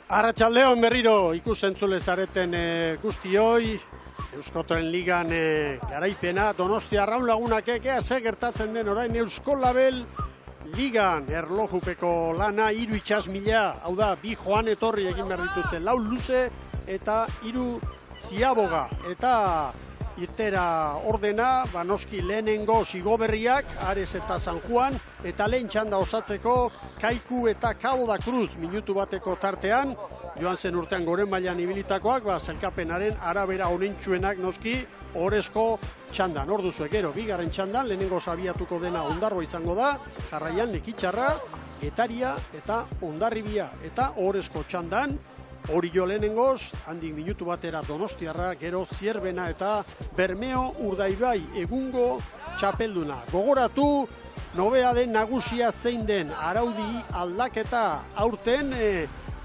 Arratsaldeon berriro ikusentzule zareten guztioi, Euskotren Ligan garaipena, Donostia Arraun Lagunak ea ze gertatzen den orain Euskolabel Ligan erlojupeko lana 3 itsasmila, hau da, 2 joan etorri egin behar dituzte, 4 luze eta 3 ziaboga, eta irtera ordena, noski lehenengo Sigoberriak, Ares eta San Juan, eta lehen txanda osatzeko Kaiku eta Cabo da Cruz minutu bateko tartean, joan zen urtean goren mailan ibilitakoak, sailkapenaren arabera honentsuenak noski orezko txandan. Orduzuek gero, bigarren txandan, lehenengo abiatuko dena Ondarroa izango da, jarraian Nekitxarra, Getaria eta Hondarribia, eta orezko txandan, Orio lehenengoz, handik minutu batera Donostiarra, gero Zierbena eta Bermeo Urdaibai egungo txapelduna. Gogoratu, nobea den nagusia zein den araudi aldaketa aurten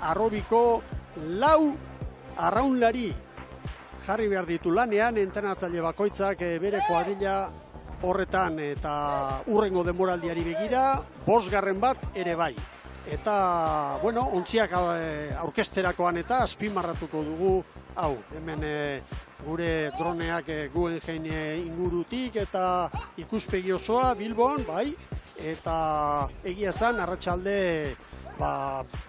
Arrobiko 4 arraunlari jarri behar ditu lanean, entrenatzaile bakoitzak bere kuadrilla horretan eta urrengo denboraldiari begira, 5. bat ere bai. Eta, bueno, ontziak aurkesterakoan eta azpimarratuko dugu, hau, hemen gure droneak Guggenheim ingurutik eta ikuspegi osoa Bilbon, bai, eta egia zan, arratsalde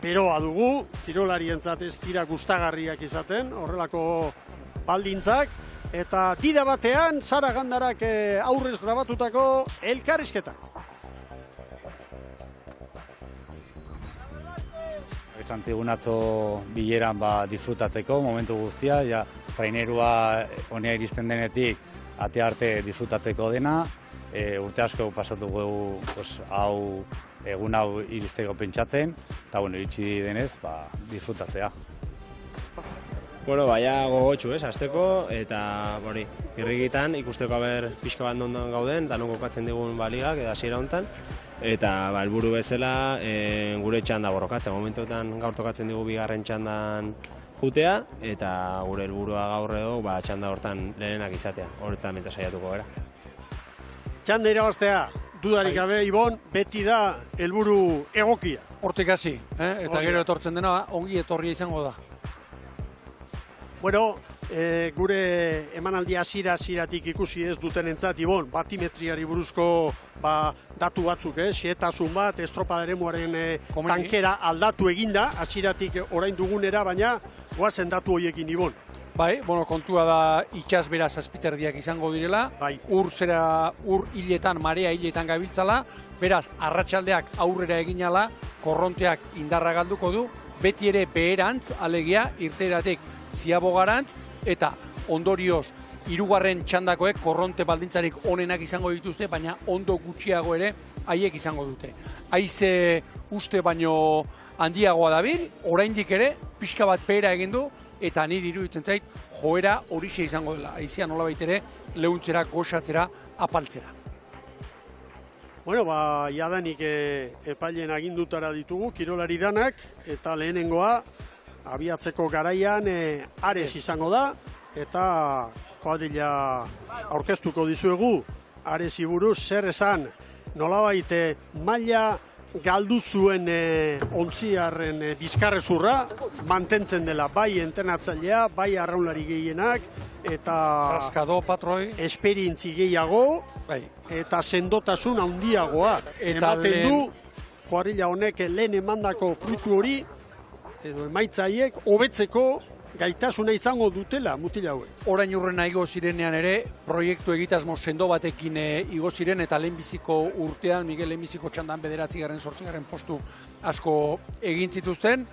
beroa dugu, kirolarientzat ez dira gustagarriak izaten, horrelako baldintzak, eta dida batean, Sara Gandarak aurrez grabatutako elkarrizketak. Esantigun atzo bileran disfrutatzeko momentu guztia, trainerua honea iristen denetik ate arte disfrutatzeko dena, urte asko pasatuko egun hau iristeko pentsatzen, eta iritsi denez, disfrutatzea. Bueno, baina gogotxu, hasteko, eta irrigitan ikusteko pixka bat nondan gauden, eta non kokatzen digun ligak, hasiera honetan, eta helburu bezala gure txanda borrokatzen. Momentuetan gaur tokatzen digu bigarren txandan jutea, eta gure helburua gaur edo txanda hortan lehenak izatea, horretan menta saiatuko gara. Txanda irabaztea, dudarik gabe, Ibon, beti da helburu egokia. Hortik hasi, eta gero etortzen dena ongi etorria izango da. Bueno, gure emanaldi hasieratik ikusi ez dutenentzat, Ibon, batimetriari buruzko datu batzuk, xehetasun bat, estropada eremuaren tankera aldatu eginda, hasieratik orain dugunera, baina goazen datu horiekin, Ibon. Bai, kontua da itsasbera 7 erdiak izango direla, ur hiletan, marea hiletan gabiltzala, beraz, arratsaldeak aurrera eginala, korronteak indarra galduko du, beti ere beherantz, alegia, irteratik ziabogarantz, eta ondorioz, 3. txandakoek korronte baldintzarik onenak izango dituzte, baina ondo gutxiago ere haiek izango dute. Haize uste baino handiagoa dabil, oraindik ere, pixka bat behera egin du, eta niri iruditzen zait, joera horixe izango dela. Haizea nolabait ere, lehuntzera, goxatzera, apaltzera. Bueno, jadanik epailen agindutara ditugu, kirolari danak, eta lehenengoa, abiatzeko garaian Ares izango da, eta kuadrilla aurkeztuko dizuegu, Aresi buruz zer esan, nolabait maila galdu zuen ontziarren bizkarrezurra, mantentzen dela bai entrenatzailea, bai arraunlari gehienak, eta Raskado, patroi, esperientzi gehiago, eta sendotasun handiagoa. Ematen du, kuadrilla honek lehen emandako fruitu hori, edo emaitzaiek hobetzeko gaitasuna izango dutela mutila hauek. Orain urrena igo zirenean ere, proiektu egitasmo sendo batekin igo ziren, eta lehenbiziko urtean, Miguel lehenbiziko txandan 9. 8. postu asko egin zituzten.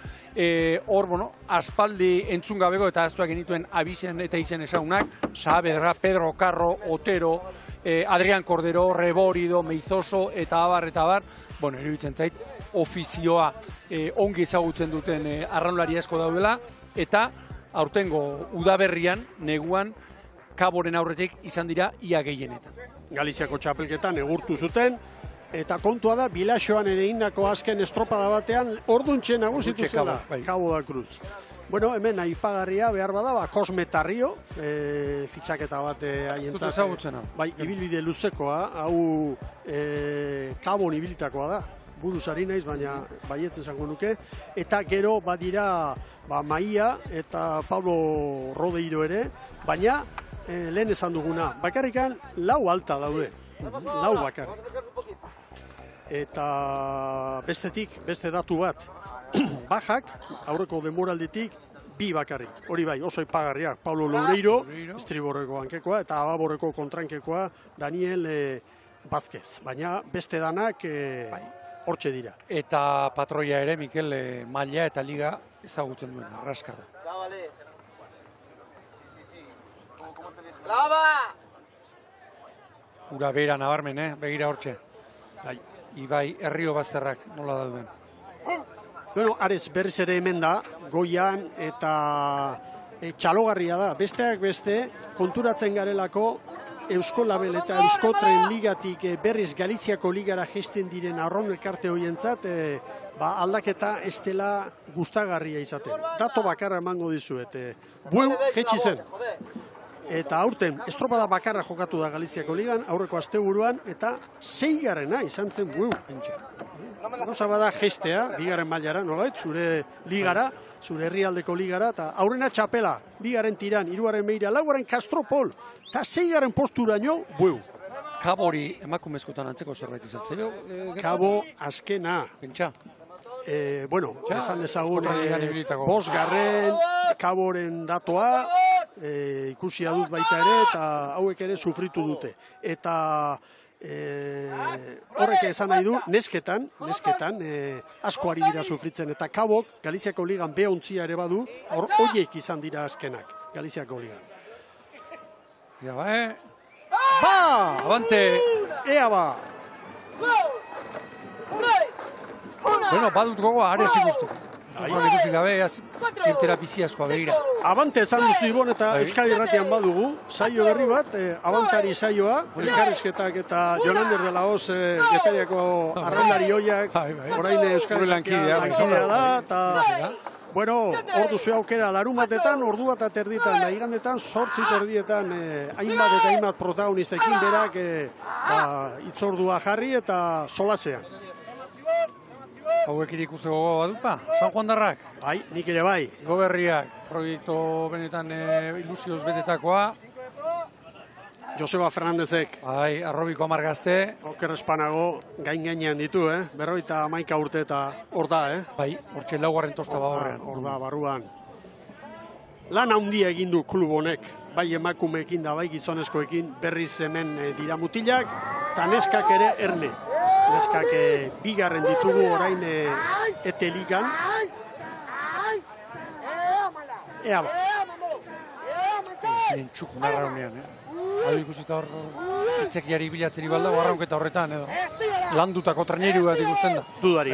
Aspaldi entzun gabeko eta aztuak genituen abizen eta izen ezagunak, Saavedra, Pedro Carro, Otero, Adrián Cordero, Reborido, Meizoso, eta abar, iruditzen zait, ofizioa ongi ezagutzen duten arraunlari asko daudela, eta aurtengo udaberrian, neguan, Kaboren aurretik izan dira ia gehienetan. Galiziako txapelketan egurtu zuten, eta kontua da, Bilaxoan ere indako azken estropada batean, orduntxe nagusitu zela, Cabo da Cruz. Bueno, hemen aipagarria behar bada, Cosme Tarrio, fitxaketa bat haientzat. Bai, ibilbide luzekoa, hau Cabon ibilitakoa da. buruz ari naiz, baina baietz esango nuke. Eta gero badira Maia eta Pablo Rodeiro ere, baina lehen esan duguna, bakarrikan lau alta daude, lau bakarrik. Eta bestetik, beste datu bat, bajak, aurreko denboralditik, bi bakarrik. Hori bai, oso ipagarriak, Pablo Loureiro, estriborreko hankekoa, eta ababorreko kontrankekoa, Daniel Vázquez. Baina beste danak hortxe dira. Eta patroia ere, Mikel, maila eta liga ezagutzen duen, arraskarra. Ura beira nabarmen, begira hortxe. Ibai, Herrio Bazterrak nola dauden. Bueno, Ares berriz ere hemen da, goian eta txalogarria da. Besteak beste, konturatzen garelako Eusko Label eta Eusko Tren Ligatik berriz Galiziako ligara gesten diren arron elkarte hoientzat aldaketa ez dela gustagarria izaten. Dato bakarra emango dizuet. Bueu jetxi zen. Eta aurten, estropada bakarra jokatu da Galiziako ligan, aurreko asteburuan, eta 6. izan zen Bueu. Gauza bada gestea, 2. mailara, nolait, zure ligara, zure herrialdeko ligara, eta aurrena txapela, 2. tiran, 3. meira, 4. Castropol, eta 6. posturaino Bueu. Kabori emakumezkotan antzeko zerbait izatzeo? Kabo azkena. Pentsa. Bueno, esan dezagun, 5. Kaboren datoa, ikusia dut baita ere, eta hauek ere sufritu dute. Eta horrek esan nahi du, nesketan, asko ari dira sufritzen, eta Kabok, Galiziako ligan B11 ere badu, horiek izan dira azkenak, Galiziako ligan. Ja, ba, Ba! Abante! Ea ba! Bueno, badut gogoa, Ares ikusteko. Ikusi gabe, irtera biziazkoa begira. Abante esan duzu Ibon eta Euskadi Irratian badugu, saio berri bat, abantari saioa, elkarrizketak eta Jolander de la Hoz Getariako arrendari hoiak, orain Euskadi lankidea da, eta bueno, ordu zu aukera larun batetan, ordu bat aterditan, igandetan, 8:00 hainbat eta hainbat protagonistekin berak itzordua jarri eta solasean. Hauek ikuste gogoa badupa, San Juan Darrak. Bai, nik ere bai. Goberriak, proiektu benetan ilusioz betetakoa. Joseba Fernandezek. Bai, Arrobiko 10 gazte. Oker espanago gainean ditu, 51 urte eta hor da, Bai, hortxe 4. tosta horrean. Hor da, barruan. Lan handia egin du klub honek, bai emakumeekin da bai gizonezkoekin, berriz hemen dira mutilak, eta neskak ere erne. Neskak 2. ditugu orain ete ligan. Ea ba. Ziren txuk narra honean, Hau ikusita hor itzekiari bilatzeri balda, barraunketa horretan, edo. Landutako traineru bat ikusten da. Dudari,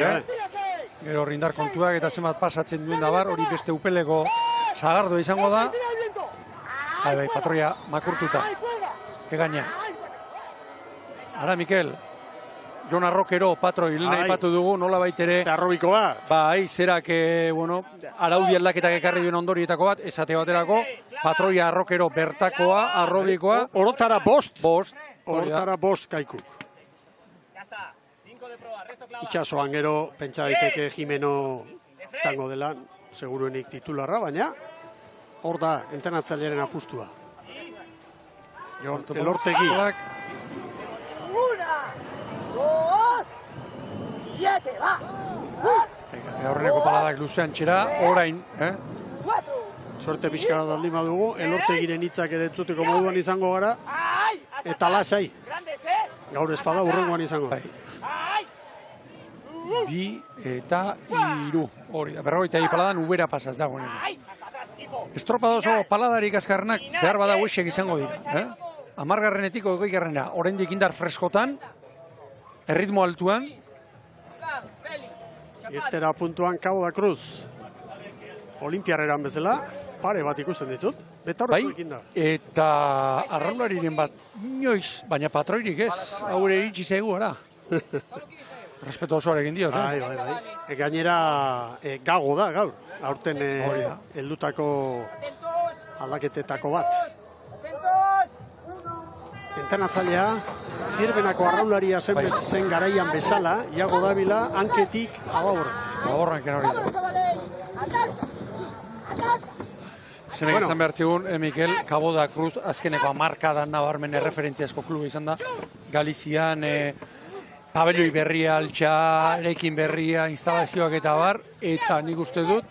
Gero rindar kontuak eta zenbat pasatzen duen da bar, hori beste upeleko sagardo izango da. Bai, patroia makurtuta. Egaina. Ara, Mikel. Jon Arrokero, patroi, lehen aipatu dugu, nola baitere. Arrobiko bat. Bai, zerak, araudi aldaketak ekarri duen ondorietako bat, esate baterako, patroia Arrokero bertakoa, arrobikoa. Orotara bost. Orotara bost kaikuk. Itxasoan gero, pentsa daiteke Jimeno izango dela, seguruenik titularra, baina hor da, entrenatzailearen apustua. Elortegi. 7, va! Horreneko paladak luzean txera, orain, Sorte pixka daldi badugu, Elortegiren hitzak ere entzuteko moduan izango gara, eta lasai. Gaur espada urrengoan izango. 2 eta 3. Hori, 52 paladan ubera pasaz dago. Estropada oso paladarik azkarrenak behar bada huesek izango dira. 10. 20. Oraindik indar freskotan, erritmo altuan. Irtera puntuan Cabo da Cruz. Olimpiarreran bezala, pare bat ikusten ditut. Betarroekin da. Eta arraulariren bat inoiz, baina patroirik ez, haure iritsi zaigu gara. Respeto osoa egin diot, Bai. Gainera gago da, gaur. Aurten heldutako aldaketetako bat. Entrenatzailea Zierbenako arraularia zen garaian bezala, Iago Davila, hanketik Ababorren. Ababorren hori. Zenek izan behar txigun, Mikel, Cabo da Cruz azkeneko hamarkadan nabarmen erreferentziazko kluba izan da. Galizian, pabelloi berria, altxa, eraikin berria, instalazioak eta bar, eta nik uste dut,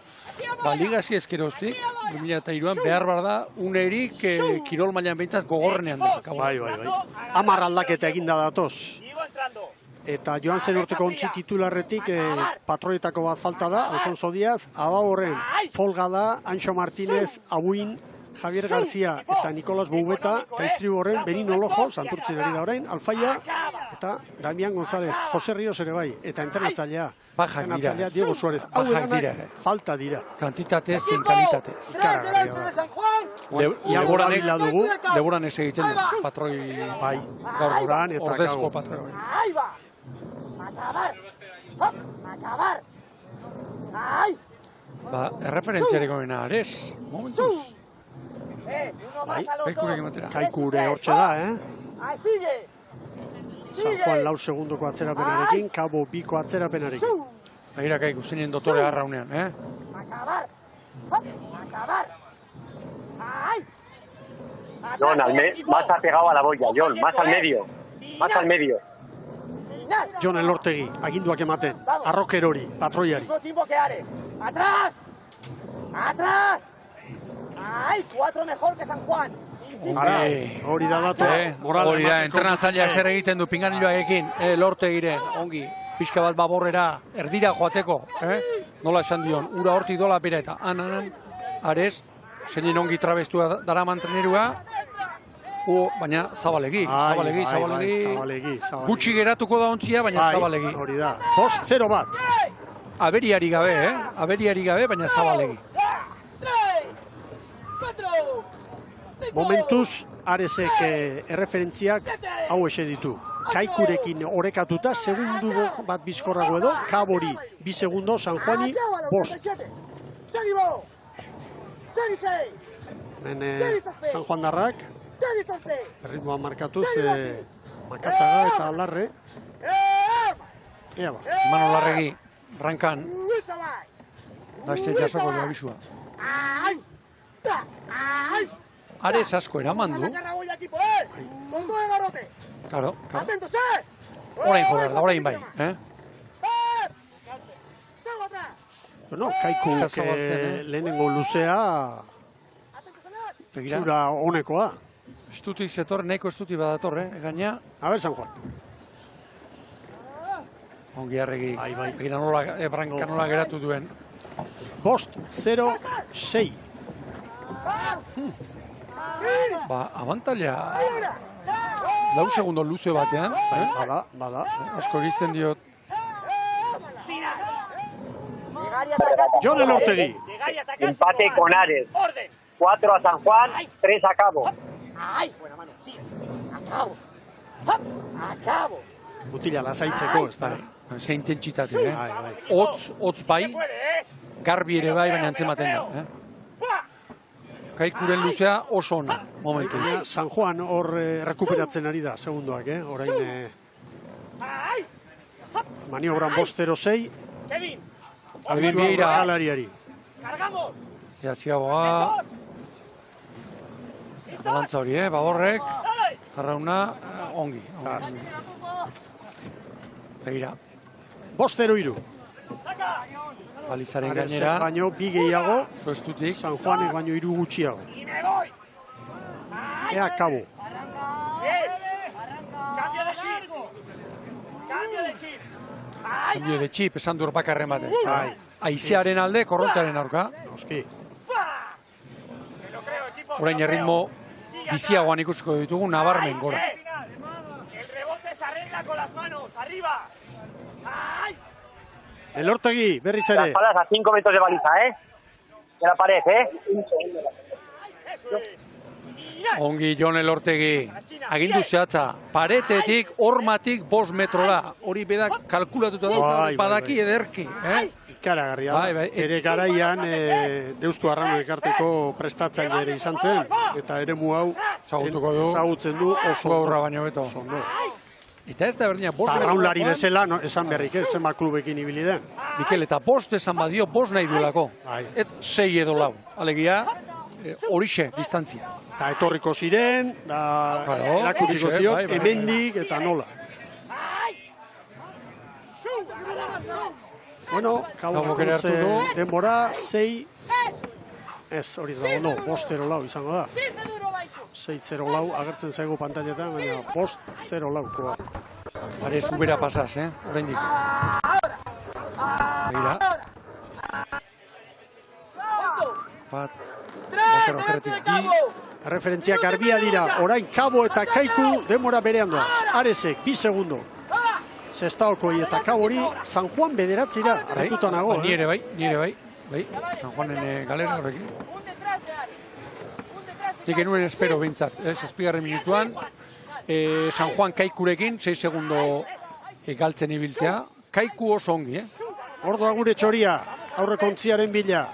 ligazi ezkeroztik, 2003an, behar da, unerik kirol mailan behintzat gogorrenean da. Bai. 10 aldaketa eginda datoz. Eta joan zen urteko ontzi titularretik patroietako bat falta da, Alfonso Díaz, Ababorren, Folga da, Anxo Martínez, Abuin, Javier García eta Nicolás Boubeta, eta Istriborren, Benino Lojo, Santurtzin ari da orain, Alfaia, eta Damián González, Jose Ríos ere bai, eta entrenatzailea. Bajak dira. Diego Suárez. Bajak dira. Falta dira. Kantitatez, zen kalitatez. Ikaragarria da. Iago Davila dugu. Leburan ez egiten du, patroi Bai, gaur duran eta ordezko gago. patroi. Erreferentziarik goena, Ares. Momentuz. Kaikurek ematera. Kaikure hortxe da, San Juan lau segundoko atzerapenarekin, Cabo biko atzerapenarekin. Agira Kaiku, zeinen dotore arraunean, John, más ha pegado a la boya, John, más al medio. Más al medio. Jon Elortegi, aginduak ematen, arrokerori, patroiari. Mismo tiempo que Ares. ¡Atrás! ¡Atrás! ¡Ay! 4 mejor que San Juan. Hori da datu. Hori da, entrenatzaileak zer egiten du pinganiloarekin, Elortegiren, ongi. Pixka bat baborrera, erdira joateko, nola esan dion, ura hortik dola bera eta Ares, zeinen ongi trabestua daraman trenerua, baina zabalegi. Gutxi geratuko da ontzia, baina zabalegi. Hori da, 5-0 bat. Aberiari gabe, baina zabalegi. Momentuz, Aresek erreferentziak hau ese ditu. Kaikurekin orekatuta, segundu bat bizkorrago edo, Cabori 2 segundo, San Juani 5. San Juan darrak, erritmoa markatuz, Makazaga eta Larre. Mano Larregi, rankan. Daste jasoko du abisua. Ares asko eraman du. Claro. Orain joder da, orain bai. Bueno, Kaiku lehenengo luzea txura honekoa. Estutik zetor, nahiko estutik badator, gaina. A ver, San Juan. Ongi arregi. Egira nola, branka nola geratu duen. 5-0-6. Abantaila. 2 segundo luze batean. Bada. Asko egizten diot. Jon Elortegi. Empate con Ares. 4 a San Juan, 3 a Cabo. Buena mano, sí. Acabo. Butila lasaitzeko, ez da. Ze intentsitate, Hotz bai, garbi ere bai, baina antzematen da. Kaikuren luzea oso ona, momentu. San Juan hor rekuperatzen ari da, segundoak, orain maniobran 5-0-6. Albin Vieira. Alariari. Jaziagoa. Balantza hori, Baborrek. Jarrauna, ongi. Begira. 5-0-3. Balizaren gainera. Baino, bi gehiago. Soestutik. San Juanek baino 3 gutxiago. Ea, Cabo. Cambio de chip, esan dur bakarren bate. Aizearen alde, korrontearen aurka. Oski. Orain erritmo biziagoan ikusiko ditugu, nabarmen gora. El rebote se arregla con las manos, arriba. Elortegi, berriz ere. Las palas a 5 metros de baliza, De la pared, Ongi Jon Elortegi. Agindu zehatza. Paretetik, hormatik 5 metrora. Hori bedak kalkulatuta da, badaki ederki. Ikaragarria. Ere garaian, Deustu Arrano elkarteko prestatzaile ere izan zen. Eta eremu hau ezagutzen du oso gaurra baino beto. Eta ez da berdina, Arraunlari bezala, esan berrik ez, zema klubekin ibili den. Mikel, eta bost esan badio, bost nahi duelako. Ez 6 edo 4. Alegia, horixe, distantzia. Eta etorriko ziren, erakutsiko zion, hemendik eta nola. Bueno, Cabo denbora, 6... Ez, hori dago, no, 5-0 izango da. 6-0 agertzen zaigu pantailetan, baina 5-0. Are zubera pasaz, oraindik. Begira. Bat, referentziak arbia dira, orain Cabo eta Kaiku denbora berean doaz. Aresek, 2 segundo. Sestaokoi eta Kabori, San Juan bederatzira, arretuta nago. Nire bai. San Juanen galera horrekin. Nik enuen espero bintzat, 7. minutuan. San Juan Kaikurekin, 6 segundo galtzen ibiltzea. Kaiku oso ongi, Ordoa gure txoria, aurrekontziaren bila.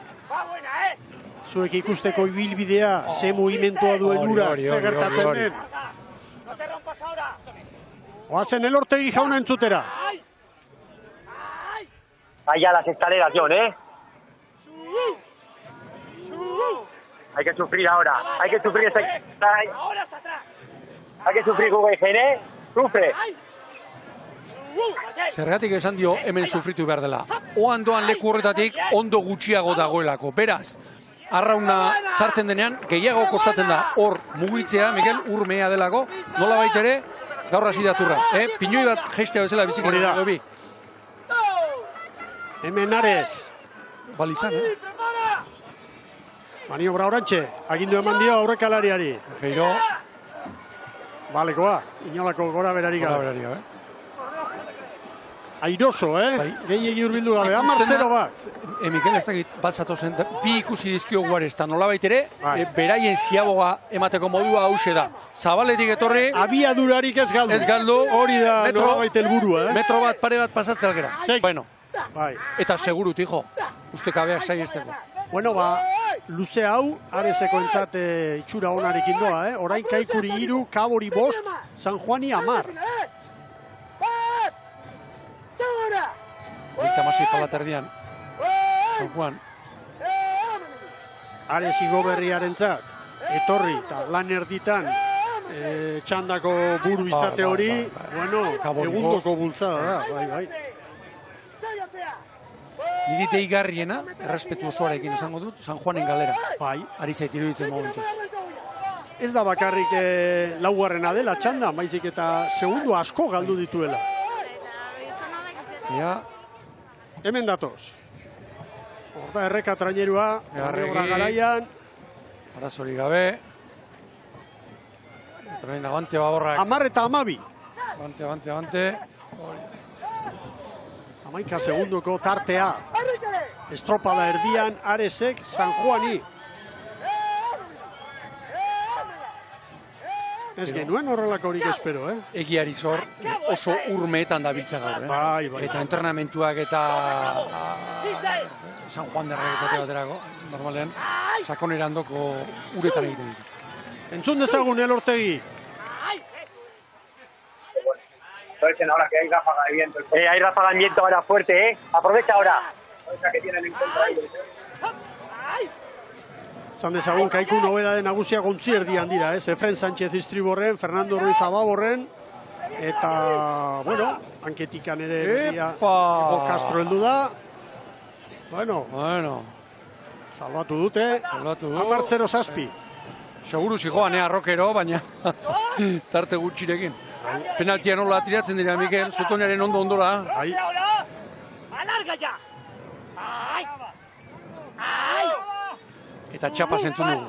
Zuek ikusteko ibilbidea, ze mugimentua duen ura, ze gertatzen den. Oazen Elortegi jauna entzutera. Allá las escaleras, John, Hay que sufrir ahora. Hay que sufrir este... Hay que sufrir Guggenheim, Sufre. Zergatik esan dio hemen sufritu behar dela. Oandoan leku horretatik ondo gutxiago dagoelako. Beraz, arrauna jartzen denean, gehiago kostatzen da hor mugitzea, Mikel, urmea delako, nola baitere, gaur hasi daturra. Pinoi bat gestea bezala biziko da. Hemen Ares. Balizan, Maniobra orantxe, agindu eman dio aurrekalariari. Feiro. Balekoa, inolako gora berari gabe. Airoso, gehiegi urbildu gabe, 10-0 bat. Mikel, ez dakit bat zatozen, bi ikusi dizkio guarez, eta nola baitere, beraien ziaboga emateko modua hause da. Zabaletik etorri. Abiadurarik ez galdu. Ez galdu. Hori da nola baita helburua. Metro bat, pare bat pasatzea algera. Bueno. Eta seguru, tijo, uste kabeak saiesteko. Bueno, luze hau, Areseko entzat itxura onarekin doa, Orain Kaikuri 3, Kabori 5, San Juani 10. Eta masi palaterdian, San Juan. Ares igoberriaren zat, etorri, eta lan erditan, txandako buru izate hori, bueno, egundoko bultzada da, bai. Nirite igarriena, errespetu osoarekin izango dut, San Juanen galera. Bai. Ari zait iruditzen momentuz. Ez da bakarrik laugarrena dela txanda, baizik eta segundo asko galdu dituela. Hemen datoz. Horta erreka trainerua, maniobra garaian. Arazori gabe. Train abante baborrak. 10 eta 12. Abante. 11 segundoko tartea. Estropada erdian Aresek San Juani. Ez genuen horrelako horik espero, Egiari zor, oso urmeetan dabiltza gaur, Bai. Eta entrenamentuak eta San Juan derrek baterako, normalean, sakonerandoko uretan egiten dituzte. Entzun dezagun Elortegi. Ahora que hay ráfaga de viento. Hay ráfaga de viento ahora fuerte, Aprovecha ahora. Aprovecha que tienen en contra ellos. Zan dezagun, Kaiku nobedade nagusia gontzi erdian dira, Efren Sánchez Istriborren, Fernando Ruiz Ababorren, eta, bueno, hanketikan ere berria Castro heldu da. Bueno. Salbatu dute. 10-0 zazpi. Seguru zijoan, arrokero, baina tarte gutxirekin. Penaltia nola atiratzen dira, Mikel, Zutonaren ondola. Alarga ya! Eta txapa zentzun dugu.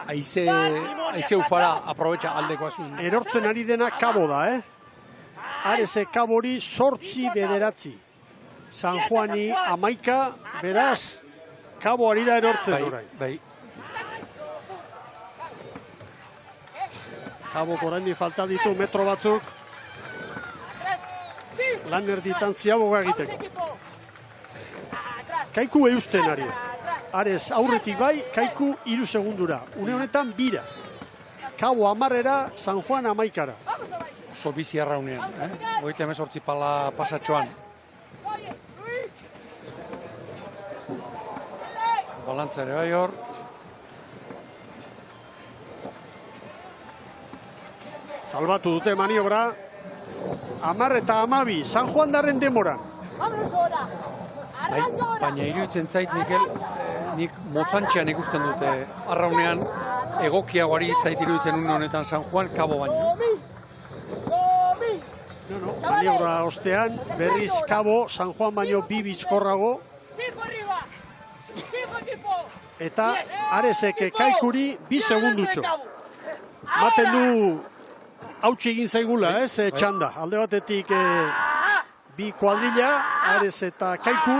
Aize ufara, aprobetxa aldekoa zuen. Erortzen ari dena Kabo da, Arese Kabori 8 bederatzi. San Juani 11, beraz, Kabo ari da erortzen orain. Bai. Kabo oraindik falta ditu metro batzuk. Lan erditan ziaboga egiteko. Kaiku eusten ari. Ares aurretik bai, Kaiku 3 segundura. Une honetan bira. Kabo 10, San Juan 11. oso bizi arraunean. 38 pala pasatxoan. Balantza ere bai hor. Salbatu dute maniobra. 10 eta 12, San Juan darren demora. Baina iruditzen zait, Mikel, nik motzantxean ikusten dute arraunean egokiagoari zait iruditzen une honetan San Juan Kabo baino. Maniobra ostean, berriz Kabo, San Juan baino bi bizkorrago. Eta Aresek Kaikuri bi segundutxo. Maten du hautsi egin zaigula, ez, txanda. Alde batetik bi kuadrilla, Ares eta Kaiku,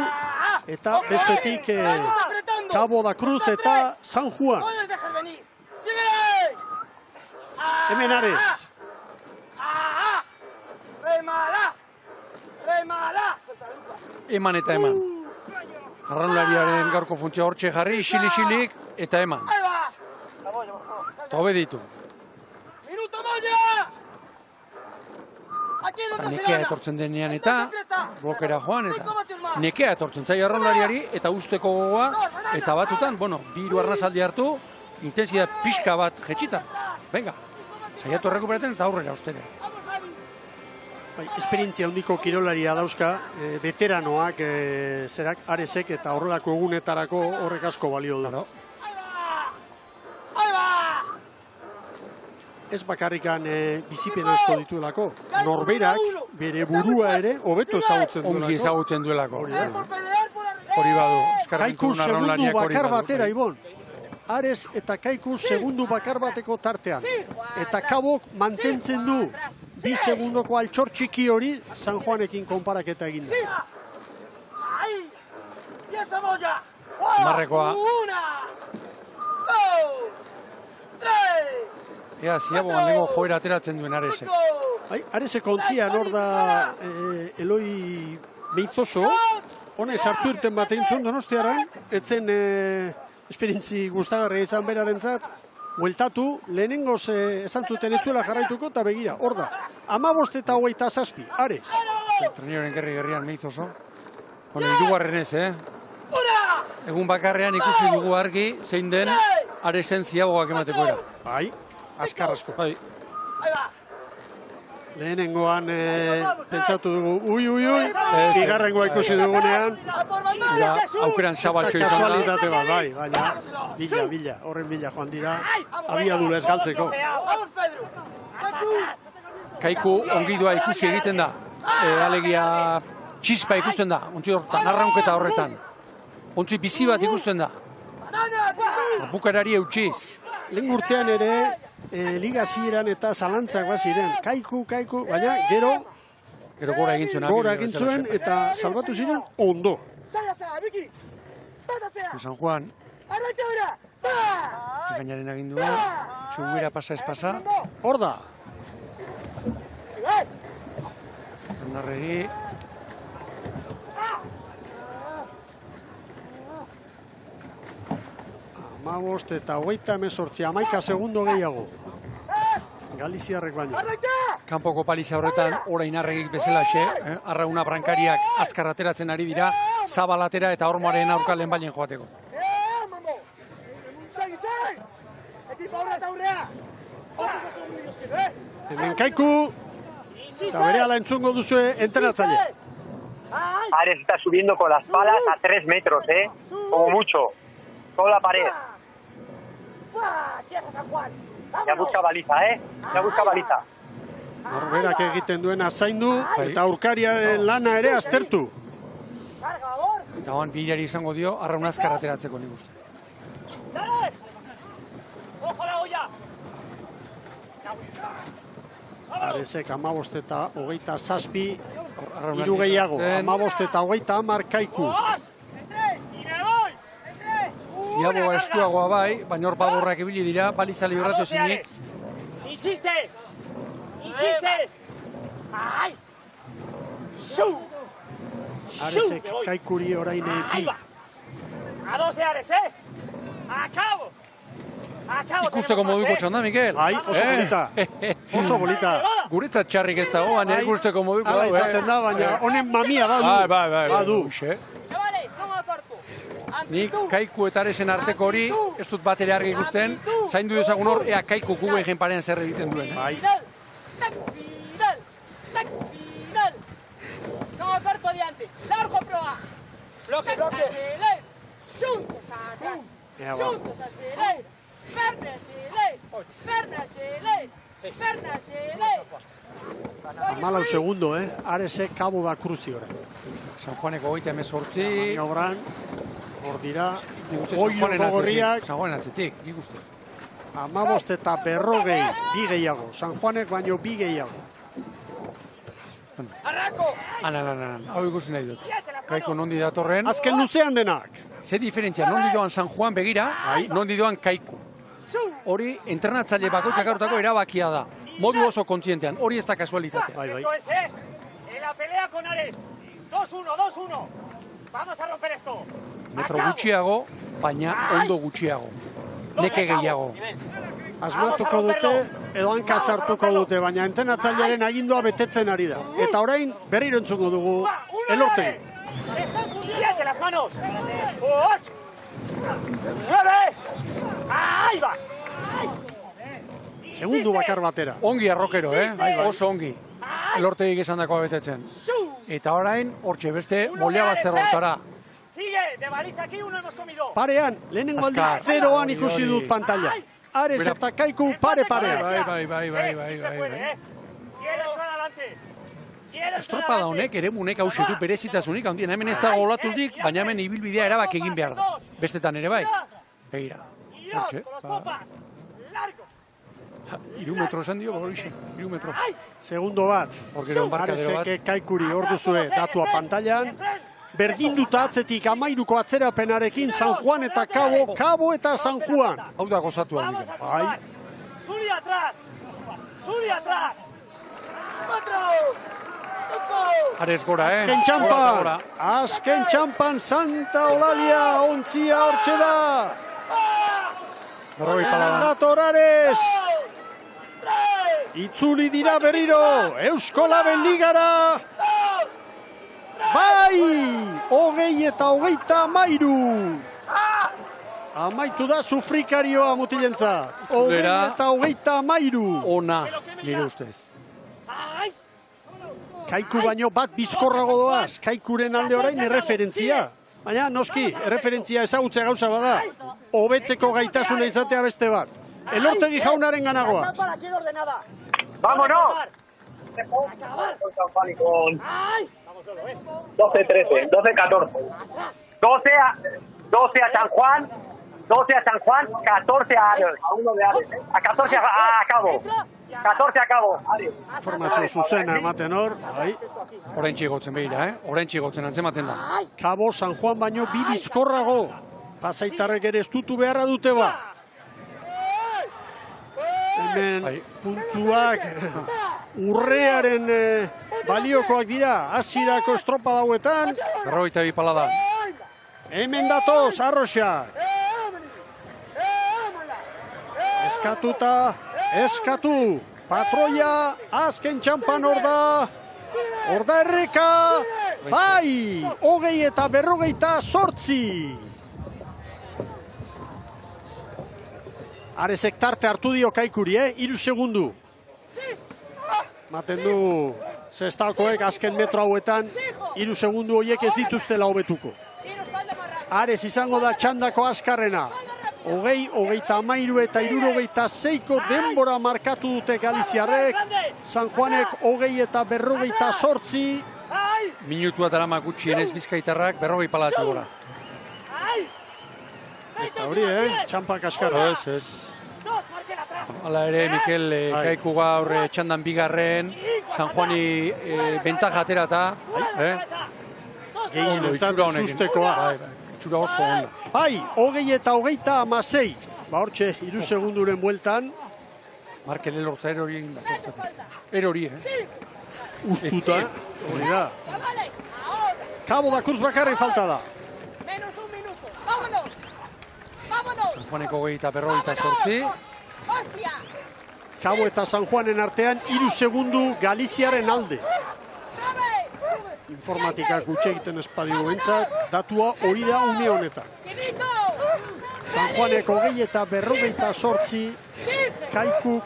eta bestetik Cabo da Cruz eta San Juan. Hemen Ares. Eman eta eman. Arraunlariaren gaurko funtzioa hortxe jarri, xili-xilik eta eman. Eta hobe ditu. Nekea etortzen denean eta blokera joan eta nekea etortzen zai arraunlariari eta usteko gogoa eta batzutan, bueno, bi hiru arnazaldi hartu, intensitate pixka bat jetxita. Venga, saiatu errekuperatzen eta aurrera ustere. Esperientzia handiko kirolaria dauzka, veteranoak zerak Aresek eta horrelako egunetarako horrek asko balio du. Ez bakarrikan bizipen asko dituelako, norberak bere burua ere hobeto ezagutzen duelako. Ongi ezagutzen duelako. Hori badu. Kaiku segundu bakar batera, Ibon. Ares eta Kaiku segundu bakar bateko tartean. Eta Kabok mantentzen du bi segundoko altxor txiki hori San Juanekin konparaketa egin da. Marrekoa. Ea, ziaboan lego joera ateratzen duen Aresek. Aresek ontzian hor da Eloi Meizoso. Honez hartu irten bat egin zuen Donostiarran. Etzen esperientzi gustagarria izan berarentzat. Bueltatu, lehenengoz esan zuten ez zuela jarraituko eta begira. Hor da, 15 eta 27, Ares. Trenioren gerrian Meizoso. Hirugarren ez, Egun bakarrean ikusi dugu argi zein den Aresen ziaboak emateko era. Bai. Azkar asko. Bai. Lehenengoan pentsatu dugu, ui, bigarrengoa ikusi dugunean. Aukeran xabatxo izan da. Kasualitate bat, bai, baina bila, horren bila joan dira, abiadura ez galtzeko. Kaiku ongidua ikusi egiten da, alegia txispa ikusten da, ontsi horretan, arraunketa horretan. Ontsi bizi bat ikusten da. Bukarari eutxiz. Lehen urtean ere, liga ziren eta zalantzak baziren. Kaiku, baina gero gora egin zuen eta salbatu ziren ondo. San Juan. Gainaren agindua, txunguera pasa ez pasa. Hor da. Ondarregi. Amabost eta 38, 11 segundo gehiago. Galiziarrek baino. Kanpoko paliza horretan, orain arregik bezala arrauna brankariak azkar ateratzen ari dira, zabalatera eta hormoaren aurkalen bailen joateko. Hemen Kaiku, eta berehala entzungo duzue entrenatzaile. Ares está subiendo con las palas a 3 metros, como mucho. Toda la pared. Ya busca baliza, Ya busca baliza. Norberak egiten duena zaindu eta aurkariaren lana ere aztertu. Eta hoan bilari izango dio, arraun azkar ateratzeko nik uste. Aresek 15 eta 27, hiru gehiago, 15 eta 30 Kaiku. Ziaboa estuagoa bai, baina hor baborrak ibili dira, baliza libratu zinik. Insiste! Ai! Xu! Aresek Kaikuri orain bi. A 2 de Ares, Acabo! Ikusteko moduko txanda, Mikel. Bai, oso polita. Oso polita. Guretzat txarrik ez dago, baina ikusteko moduko. Hala izaten da, baina honen mamia badu. Bai. Badu. Nik Kaiku eta Aresen arteko hori, ez dut bat ere argi ikusten, zaindu dezagun hor, ea Kaiku Guguen jenparean zer egiten duen. Bai. No, corto adiante. Largo proa. Bloque. Juntos atrás. Juntos acelere. Perna acelere. 14 segundo, Arese kabo da kruzi orain. San Juaneko 38. Maniobran, hor dira, Oio gorriak, San Juanen atzetik, nik uste. 15 eta 40, bi gehiago. San Juanek baino bi gehiago. Hau ikusi nahi dut. Kaiku nondi datorren. Azken luzean denak. Ze diferentzia, nondi doan San Juan begira, nondi doan Kaiku. Hori, entrenatzaile bakoitzak hartutako erabakia da. Modu oso kontzientean, hori ez da kasualitatea. Bai. En la pelea con Ares. 2-1. Vamos a romper esto. Metro gutxiago, baina ondo gutxiago. Neke gehiago. Asmatuko dute, edo hanka sartuko dute, baina entrenatzailearen agindua betetzen ari da. Eta orain, berriro entzungo dugu, Elortegi. ¡Siete las manos! 8, 9, ¡ahí va! Segundu bakar batera. Ongi arrokero, oso ongi. Elortegik esan dakoa betetzen. Eta orain, hortxe beste, molia bat zerrotara. Sigue, de baliza aquí uno hemos comido. Parean, lehenengo aldiz zeroan ikusi dut pantalla. Ares eta Kaiku pare-parean. Bai. Quiero estar adelante. Estropada honek, ere munek hausitu berezitasunik, handien hemen ez dago olaturik, baina hemen ibilbidea erabak egin behar da. Bestetan ere bai. Begira. Hortxe. 3 metro esan dio, horixe. 3 metro. Segundo bat. Aresek Kaikuri hor duzue datua pantallan. Berdinduta atzetik 13ko atzerapenarekin San Juan eta Kabo eta San Juan. Hau da gozatu hau. Bai. Zuri atrás. Ares gora, Azken txampan Santa Eulalia ontzia hortxe da. Dator Ares. Itzuli dira berriro, Eusko Label Ligara. Bai, 20 eta 23. Amaitu da sufrikarioa mutilentzat. 20 eta 23. Ona, nire ustez. Kaiku baino bat bizkorrago doaz. Kaikuren alde orain erreferentzia. Baina, noski, erreferentzia ezagutzea gauza bada. Hobetzeko gaitasuna izatea beste bat. Elortegi jaunaren ganagoa. ¡Vámonos! 12-13, 12-14. 12 a San Juan, 14 a Ares. A 14 a Cabo. 14 a Cabo. Formazio zuzena ematen hor. Orain txigotzen behira, orain txigotzen antzematen da. Cabo San Juan baino bi bizkorrago. Pasaitarrek ere estutu beharra dute ba. Hemen puntuak urrearen baliokoak dira. Hasierako estropa dauetan. 42 palada. Hemen datoz, Arroxak. Eskatu. Patroia, azken txampan hor da. Hor da erreka. Bai, 20 eta 48. Aresek tarte hartu dio Kaikuri, 3 segundu. Maten du Sestakoek azken metro hauetan 3 segundu horiek ez dituztela hobetuko. Ares izango da txandako azkarrena. 20, 23 eta 66ko denbora markatu dute galiziarrek. San Juanek 20 eta 48. Minutua darama gutxienez Bizkaitarrak 40 palatu gora. Ez da hori, txampak askarra. Ez. Hala ere, Mikel, Kaiku gaur txandan bigarren, San Juani bentaja aterata. Gehien entzat sustekoa. Itxura oso onda. Bai, 20 eta 26. Ba hortxe, 3 segunduren bueltan. Markel elortza erori egin da. Erori, Ustuta, hori da. Cabo da Cruz bakarri falta da. Menos de 1 minuto. ¡Vámonos! Juaneko 20-48. Kabo eta San Juanen artean 3 segundu Galiziaren alde. Informatikak gutxe egiten espadigu bentzat, datua hori da une honetan. San Juaneko 20-48, Kaikuk.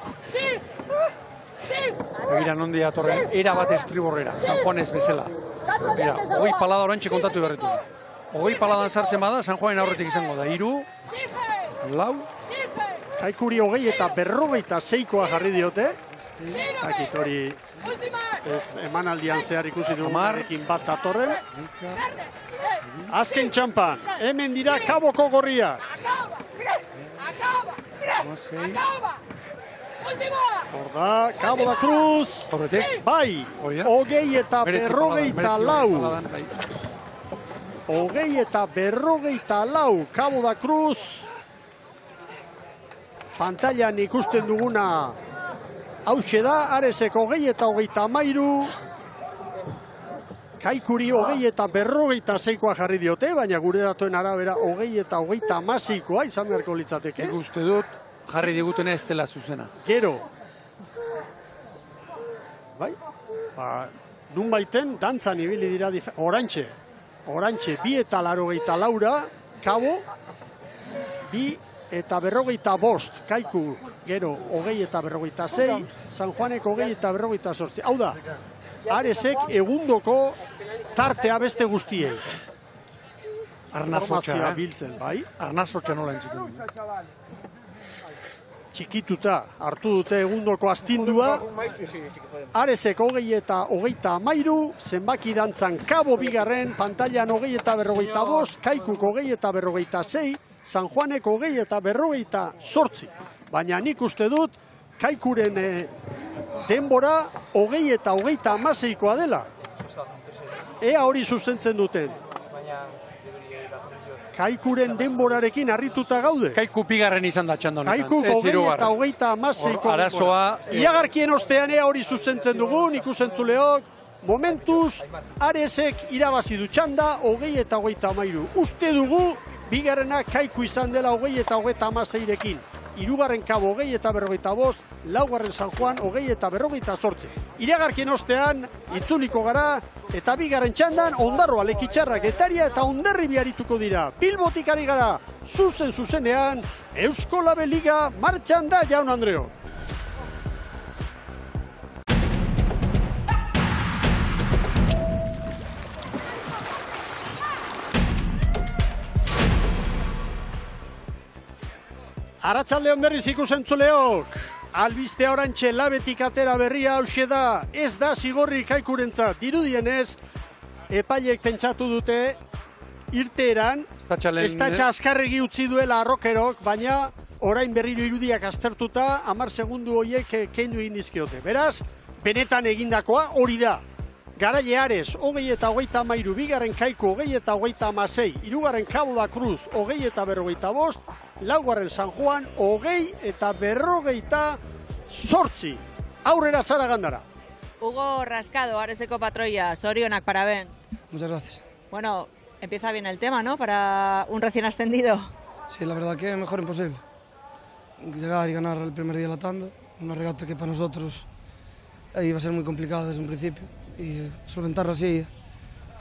Begira nondi datorren, era bat estriborrera, San Juanes bezala. Begira, 20 palada orantxe kontatu berretu. 20 paladan sartzen bada, San Juanen aurretik izango da. 3, 4. Kaikuri 20-46koa jarri diote. Dakit hori emanaldian zehar ikusi dugunarekin bat datorren. Azken txampan, hemen dira Kaboko gorriak. Hor da, Cabo da Cruz. Bai, 20-44. 20-44, Cabo da Cruz. Pantailan ikusten duguna hauxe da, Aresek 20-33. Kaikuri 20-46koa jarri diote, baina gure datuen arabera 20-36koa izan beharko litzateke. Nik uste dut, jarri digutena ez dela zuzena. Gero. Bai, nun baiten, dantzan ibili dira orantxe, 2-84, Kabo, 2-45, Kaiku, gero 20-46, San Juaneko 20-48. Hau da, Aresek egundoko tartea beste guztiei. Arnazotxa, biltzen, bai? Arnazotxa nola entzuten. Txikituta hartu dute egundoko astindua. Aresek 20-33, zenbaki dantzan Kabo bigarren, pantailan 20-45, Kaikuk 20-46, San Juanek 20-48. Baina nik uste dut, Kaikuren denbora 20-36koa dela. Ea hori zuzentzen duten. Kaikuren denborarekin harrituta gaude. Kaiku bigarren izan da txanda honetan. Kaikuk 20-36ko. Arazoa... Iragarkien ostean ea hori zuzentzen dugun, ikusentzuleok, momentuz, Aresek irabazi du txanda 20-33. Uste dugu, bigarrena Kaiku izan dela 20-36rekin. Hirugarren Kabo 20-45, laugarren San Juan 20-48. Iragarkien ostean, itzuliko gara, eta bigarren txandan, Ondarroa, Lekitxarra, Getaria eta Hondarribia arituko dira. Bilbotik ari gara, zuzenean, Eusko Label Liga martxan da, jaun Andreo. Arratsaldeon berriz ikusentzuleok. Albistea orantxe Labetik atera berria hauxe da. Ez da zigorrik Kaikurentzat. Dirudienez, epailek pentsatu dute irteeran. Estatxa azkarregi utzi duela Arrokerok, baina orain berriro irudiak aztertuta 10 segundu horiek kendu egin dizkiote. Beraz, benetan egindakoa hori da. Garaile Ares, 20-33, bigarren Kaiku, 20-36, hirugarren Cabo da Cruz, 20-45, laugarren San Juan, 20-48. Aurrera Sara Gandara. Hugo Rascado, Areseko patroia, sorionak, parabéns. Muchas gracias. Bueno, empieza bien el tema, ¿no? Para un recién ascendido. Sí, la verdad que mejor imposible. Llegar y ganar el primer día de la tanda, una regata que para nosotros iba a ser muy complicada desde un principio. Y solventarla así,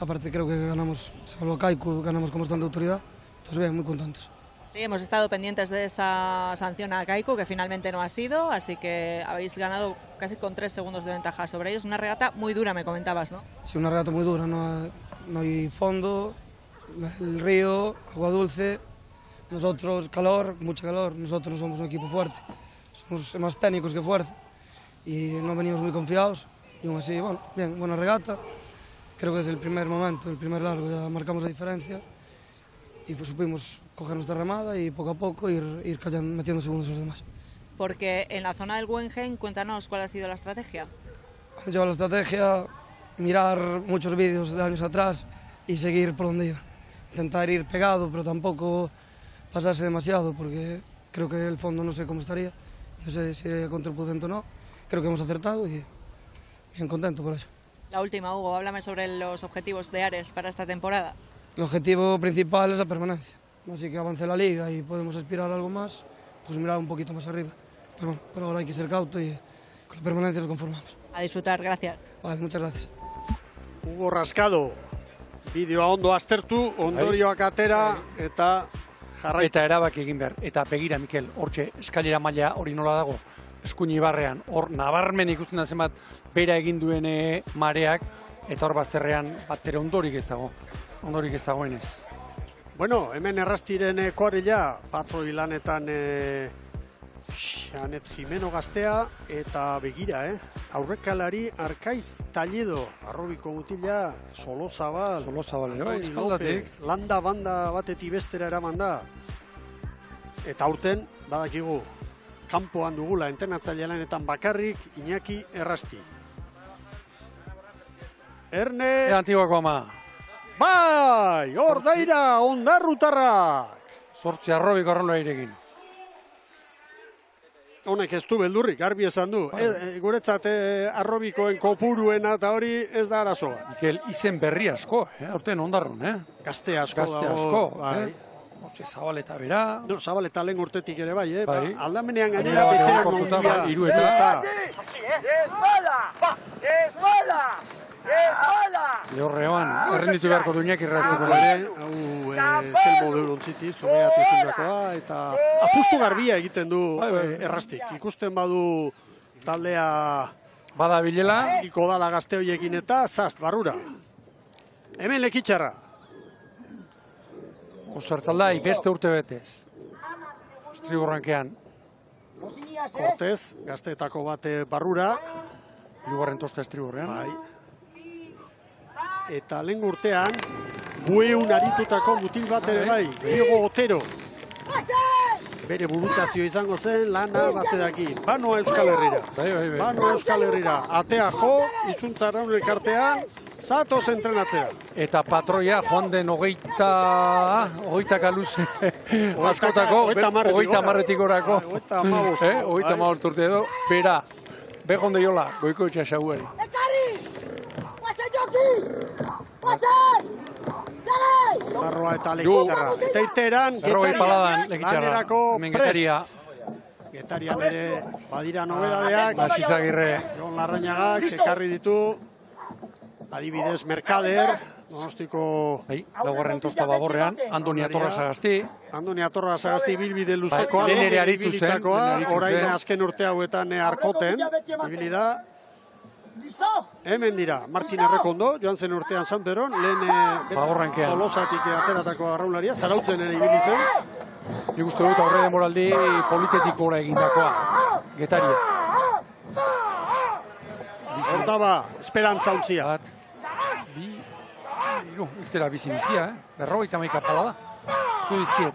aparte creo que ganamos, salvo Kaiku, ganamos con bastante autoridad, entonces bien, muy contentos. Sí, hemos estado pendientes de esa sanción a Kaiku, que finalmente no ha sido, así que habéis ganado casi con 3 segundos de ventaja sobre ellos. Una regata muy dura, me comentabas, ¿no? Sí, una regata muy dura, no hay fondo, el río, agua dulce, nosotros calor, mucho calor, nosotros somos un equipo fuerte, somos más técnicos que fuerza y no venimos muy confiados. Y aún así, bueno, bien, buena regata. Creo que desde el primer momento, el primer largo, ya marcamos la diferencia y pues supimos coger nuestra remada y poco a poco ir metiendo segundos a los demás. Porque en la zona del Guggenheim, cuéntanos cuál ha sido la estrategia. Hemos llevado la estrategia, mirar muchos vídeos de años atrás y seguir por donde iba. Intentar ir pegado, pero tampoco pasarse demasiado, porque creo que el fondo no sé cómo estaría. No sé si sería contraproducente o no. Creo que hemos acertado y bien contento por eso. La última, Hugo, háblame sobre los objetivos de Ares para esta temporada. El objetivo principal es la permanencia. así que avance la liga y podemos aspirar a algo más, pues mirar un poquito más arriba. Pero bueno, por ahora hay que ser cauto y con la permanencia nos conformamos. A disfrutar, gracias. Vale, muchas gracias. Hugo Rascado, bideoa ondo aztertu, ondorioak atera eta jarraitu. Eta erabaki egin behar. Eta begira, Mikel, hortxe, eskailera maila hori nola dago, eskuini barrean, hor nabarmen ikusten da zenbat bera egin duen mareak, eta hor bazterrean batere ondorik ez dagoenez. Bueno, hemen errastiren koarela, patroi lanetan Xanet Jimeno gaztea, eta begira, aurrekalari Arkaiz Talledo, arrobiko mutila, Solozabal, espaldatik. Landa banda batetik bestera eraman da. Eta aurten, badakigu, kanpoan dugula entrenatzaile lanetan bakarrik Iñaki Errasti. Erne... Antiguako ama. Bai, hor daira, ondarrutarrak. 8 arrobiko arrola irekin. Honek ez du beldurrik, garbi esan du. Guretzat arrobikoen kopuruena eta hori ez da arazoa. Mikel, izen berri asko, aurten ondarrun, Gazte asko dago. Hortxe, Zabaleta bera. No, Zabaleta lehen urtetik ere bai, bai. Aldamenean gainera beteran ondia. Irueta. Espalda! Lehorreoan, errenditu beharko duinak irratzeko ere. Hau, Telmo Deurontziti, zumeat izendakoa, eta apustu garbia egiten du Errastik. Ikusten badu taldea bada bilela. Iko dala gazte horiekin eta zast, barrura. Hemen lekitxarra. Osartzaldai, beste urte betez. Estriborrankean. Cortez, gazteetako bate barrura. Hirugarren tosta estriborrean. Bai. Eta lehen urtean, bueun aritutako mutil bat ere bai, Diego Otero. Bere burutazio izango zen, lana batedaki. Banoa Euskal Herrira. Banoa Euskal Herrira. Atea jo, itzuntzarraun elkartean, zatoz entrenatzea. Eta patroia, joan den hogeita kaluze askotako, hogeita marretik orako. Hogeita amabost urte edo, bera, begonde jola, goiko etxa xauari. Zarroa eta lekitxarra. Eta irteeran, lanerako prest. Getarian ere badira nobedadeak. Maxizagirre. Jon Larrañagak ekarri ditu. Adibidez Mercader. Donostiko... Laugarren tosta baborrean. Andoni Atorra Sagasti. Andoni Atorra Sagasti bilbide luzekoa. Lehen ere aritu zen. Orain azken urte hauetan arkoten. Ibilida. Hemen dira, Martin Errekondo, joan zen urtean San Pedron, lehen Tolosatik ateratako arraularia, zarautzen ere ibili zen. Nik uste dut aurre demoraldi politetikora egindakoa, Getaria. Hortaba, esperantza untzia. Iktera bizi-bizia, berrogeita maika pala da. Tu dizkiet.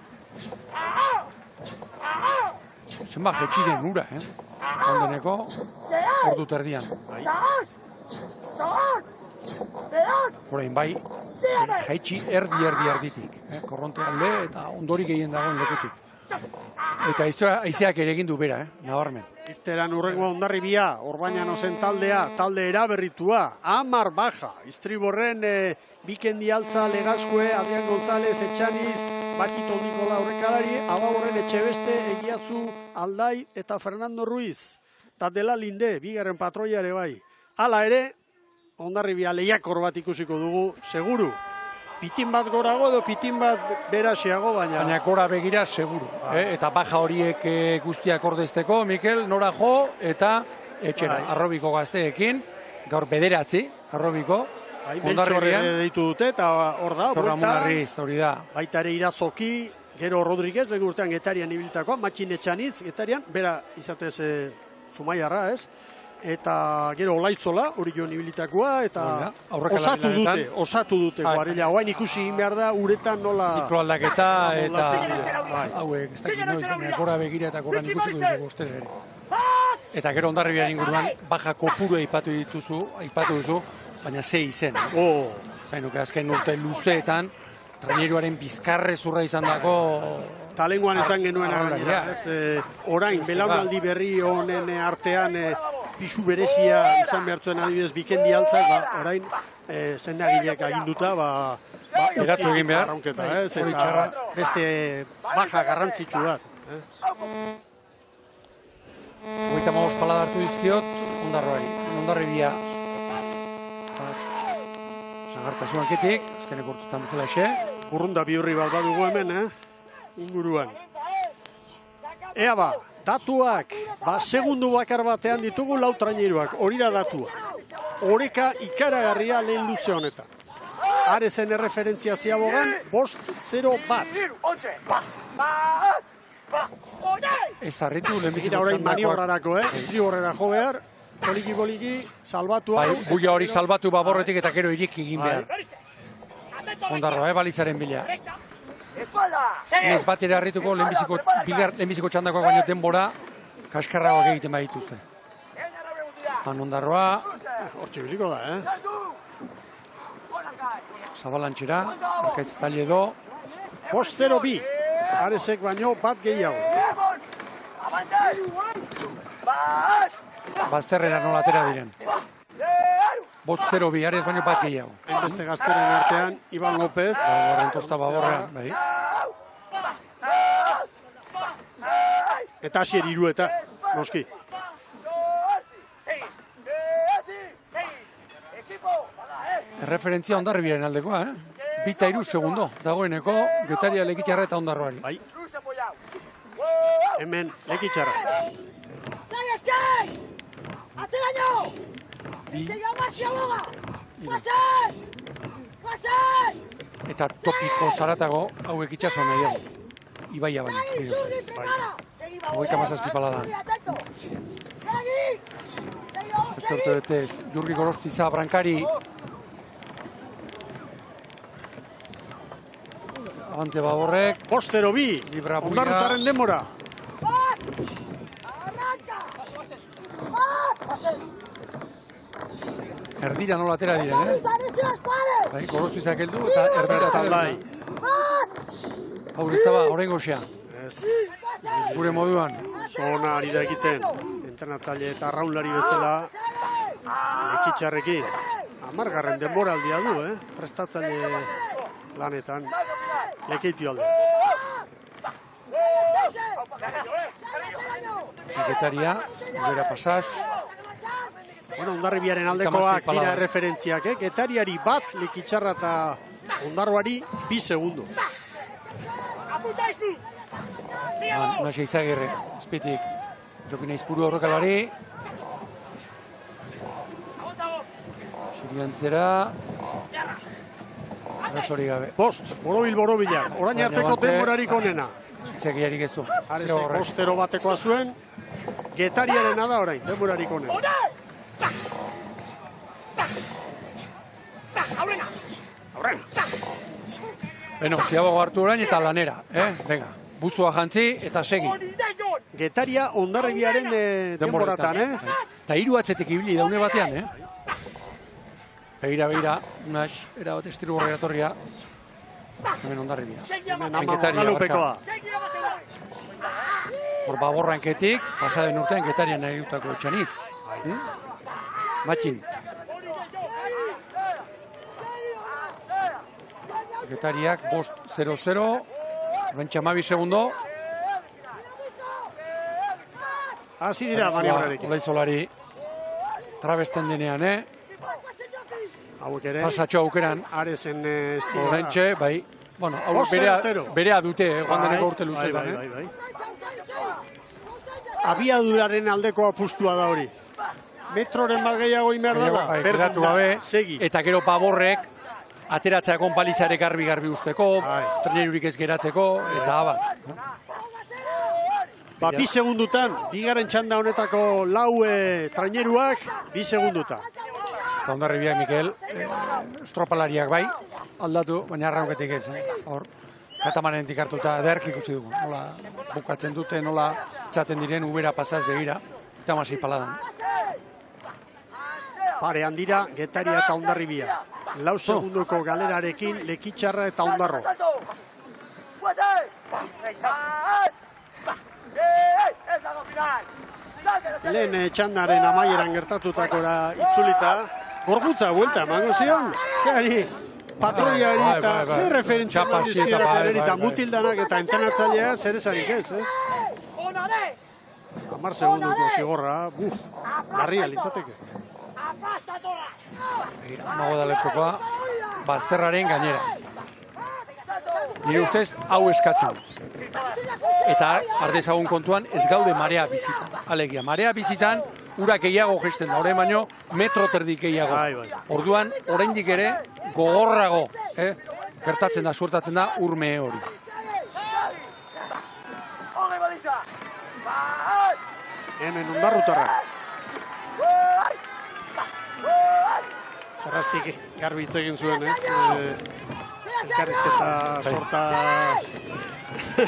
Zenba jetxiden ura, ondeneko, ordu terdian. Horein bai, jaitsi erditik. Korronte alde eta ondorik egin dagoen lekutik. Eta aizeak ere egin du bera, nabarmen. Irteran urrengoa Hondarribia, Orbañano zen talde eraberritua, 10 baja. Istriborren Bikendi Altza, Legazkue, Adrian González, Etxaniz, Batxito Nikola aurrekalari, Ababorren Etxebeste, Egiazu, Aldai eta Fernando Ruiz. Eta dela Linde, bigarren patroia ere bai. Hala ere, Hondarribia lehiakor bat ikusiko dugu, seguru. Pitin bat gorago edo pitin bat beraxeago, baina... Baina gora begira, seguru. Eta baja horiek guztiak ordezteko, Mikel, nora jo, eta etxera, arrobiko gazteekin, gaur bederatzi, arrobiko, Hondarribian. Deitu dute, eta hor da, hori da. Baita ere Irazoki, gero Rodríguez, lehen urtean Getarian ibilitakoa, Matxin Etxaniz, Getarian, bera izatez Zumaiarra, ez? Eta gero Olaitzola, hori joan ibilitakoa, eta osatu dute guarela. Oain ikusi egin behar da, uretan nola... Ziklo aldaketa, eta hauek, ez dakit noiz, gora begira eta goran ikusiko dugu uste ere. Eta gero Hondarribiaren inguruan, baja kopuru aipatu duzu, baina ze izen. Zainuk, azken urte luzeetan, traineruaren bizkarre zurra izan dako... Talenguan esan genuen gainera, orain, belaunaldi berri honen artean pisu berezia izan behartzen adibidez Bikendi Altzak, orain sendagileak aginduta, eratu egin behar. Arraunketa, eta beste baja garrantzitsu bat. Hogeita hamabost palada hartu dizkiot, Ondarroari. Ondarribia zagartza zuanketik, azkeneko urtutan bezala xe. Burrunda bihurri bat badugu hemen, inguruan. Ea ba, datuak, segundu bakar batean ditugu lau traineruak, hori da datua. Oreka ikaragarria lehen luze honetan. Arezen erreferentzia ziabogan, 5-0 bat. Ez harritu lehenbiziko txandakoak. Orain maniobrarako, estriborrera jo behar, poliki, salbatu hau. Buia hori salbatu baborretik eta gero irik egin behar. Ondarroa, balizaren bila. Ez bat ere harrituko lehenbiziko txandakoak baino denbora kaskarragoak egiten badituzte. Ondarroa. Hortxe biliko da, Zabalantxera, akaitz talde edo. 5-0 Aresek baino bat gehiago. Bazterrera nola atera diren. 5-0 Ares baino bat gehiago. Beste gazteren artean, Iban López. Baborren tosta baborrean, bai. Eta Asier Irueta, noski. Erreferentzia Ondarribiaren aldekoa, 2-3 segundo. Dagoeneko, Getaria Lekitxarra eta Ondarroari. Bai. Hemen, Lekitxarra. Eta topiko zaratago, hauek itxaso nahiago. Ibaia baina. Hogeita mazazpi palada. Beste urte betez, Jurgi Gorostiza, Brankari. Abante Baborrek. 5-0 Ondarrutaren denbora. Erdira nola atera diren, Gorostizak heldu eta erdira zaldai. Hau ez daba, horrein goxea. Gure moduan. Zona ari da egiten, entrenatzaile eta arraunlari bezala, Lekitxarrekin. 10. denbora aldia du, prestatzaile lanetan, Lekeitio alde. Getaria, gera pasaz. Bueno, Ondarribiaren aldekoak dira erreferentziak, Getariari bat, Lekitxarra eta Ondarroari 2 segundo. Naxe Izagirre, Azpitik, Jokina Izpuru aurrekalari. Siriantzera. Arazori gabe. Borobilak, orain arteko denborarik onena. Itzakiarik ez du. Aresek 5-0 batekoa zuen, Getariarena da orain, denborarik onena. Aurrena. Beno, ziabago hartu orain eta lanera, venga. Buzua jantzi eta segi. Getaria Ondarribiaren denboratan, Eta 3 atzetik ibili daune batean, Begira, unas, erabat estriborra eratorria. Hemen Ondarribia. Hemen Amalupekoa. Hor Baborranketik, pasaden urtean Getarian nahi dutako txaniz. Matxin. Getariak 5-0-0. Rentxa 12 segundo. Hasi dira maniobrarekin. Olaizolari trabesten denean, Hauek ere. Pasatxo aukeran. Aresen estimora. Orentxe, bai. Bueno, hau berea dute, joan deneko urte luzetan, Bai. Abiaduraren aldeko apustua da hori. Metroren bat gehiago inber dala. Berdatu gabe. Segi. Eta gero Baborrek ateratzea konpalizare garbi usteko, trainerurik ez geratzeko, eta abar. 2 segundutan, bigaren txanda honetako lau traineruak, 2 segundutan. Eta Ondarribiak, Mikel, estropalariak bai, aldatu, baina arraunketik ez. Hor, katamanenetik hartuta ederk ikusi dugu. Nola bukatzen dute, nola txaten diren ubera pasaz begira, eta masi paladan. Parean dira, Getaria eta Ondarribia. 4 segundoko galerarekin, Lekitxarra eta Ondarro. Lehen txandaren amaieran gertatutakora itzulita, gorputza buelta emango zion, zehari patroiari eta zer referentzia dizkirak eta mutildanak eta entenatzailea zer esanik ez? 10 segunduko zigorra, larria litzateke. Mago da lepokoa, bazterraren gainera. Nire ustez, hau eskatzen. Eta ardezagun kontuan ez gaude marea bizitan. Alegia, marea bizitan urak gehiago gesten da, orain baino metro terdik gehiago. Orduan, oraindik ere gogorrago gertatzen da, suertatzen da urme hori. Hemen Ondarrutarra. Erraztik garbi hitz egin zuen, ez? Elkarrizketa sorta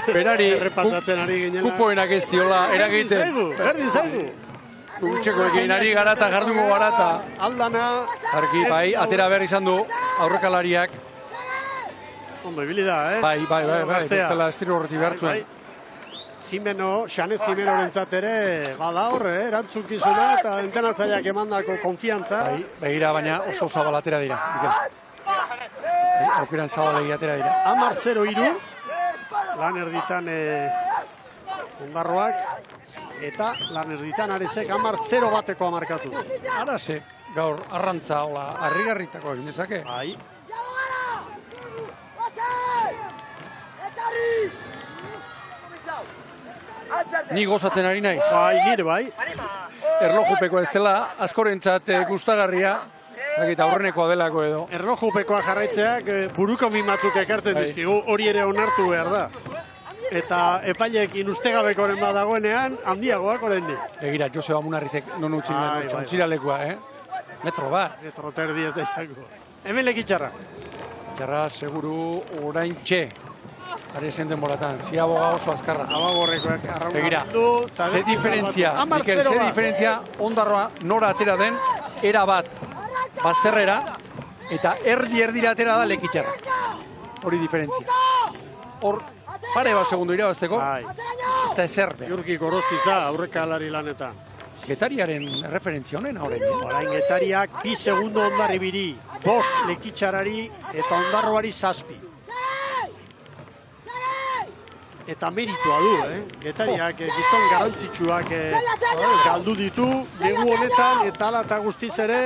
berari errepasatzen ari ginela. Kupoenak ez diola eragiten. Berdin zaigu. Gutxeko egin ari garata, jarduko garata. Aldana. Arki, bai, atera behar izan du aurrekalariak. Ondo ibili da, eh? Bai, bestela estiro horreti behar zuen. Jimeno, Xanet Jimenorentzat ere, bada horre, erantzukizuna eta entenatzaileak emandako konfiantza. Bai, begira, baina oso zabalatera dira. Aukeran zabalegi atera dira. 10-0-3, lan erditan Ondarroak, eta lan erditan Aresek 10-0 batekoa markatu. Arasek, gaur, arrantza, hola, harrigarritako egin dezake. Bai. Ni gozatzen ari naiz. Bai, nire bai. Erlojupeko ez dela, askorentzat gustagarria, eta aurrenekoa delako edo. Erlojupekoa jarraitzeak buruko mimatzuk ekartzen dizkigu, hori ere onartu behar da. Eta epaileekin ustegabekoren badagoenean, handiagoak oraindik. Begira, Joseba Munarrizek non utzintziralekua, Metro bat. Metro terdi ez da izango. Hemen lekitxarra. Txarra, seguru, orain txe. Aresen denboratan, ziaboga oso azkarra. Abagorrekoak arrauna. Begira, ze diferentzia, Mikel, ze diferentzia Ondarroa nora atera den, era bat bazterrera, eta erdira atera da lekitxarra. Hori diferentzia. Hor, pare bat segundu irabazteko, ez da ezer behar. Jurki Gorostiza aurrekalari lanetan. Getariaren referentzia honen horrein. Orain Getariak 2 segundo Ondarribiri, 5 lekitxarari eta Ondarroari 7. Eta meritua du, Getariak gizon garrantzitsuak galdu ditu, negu honetan eta ala eta guztiz ere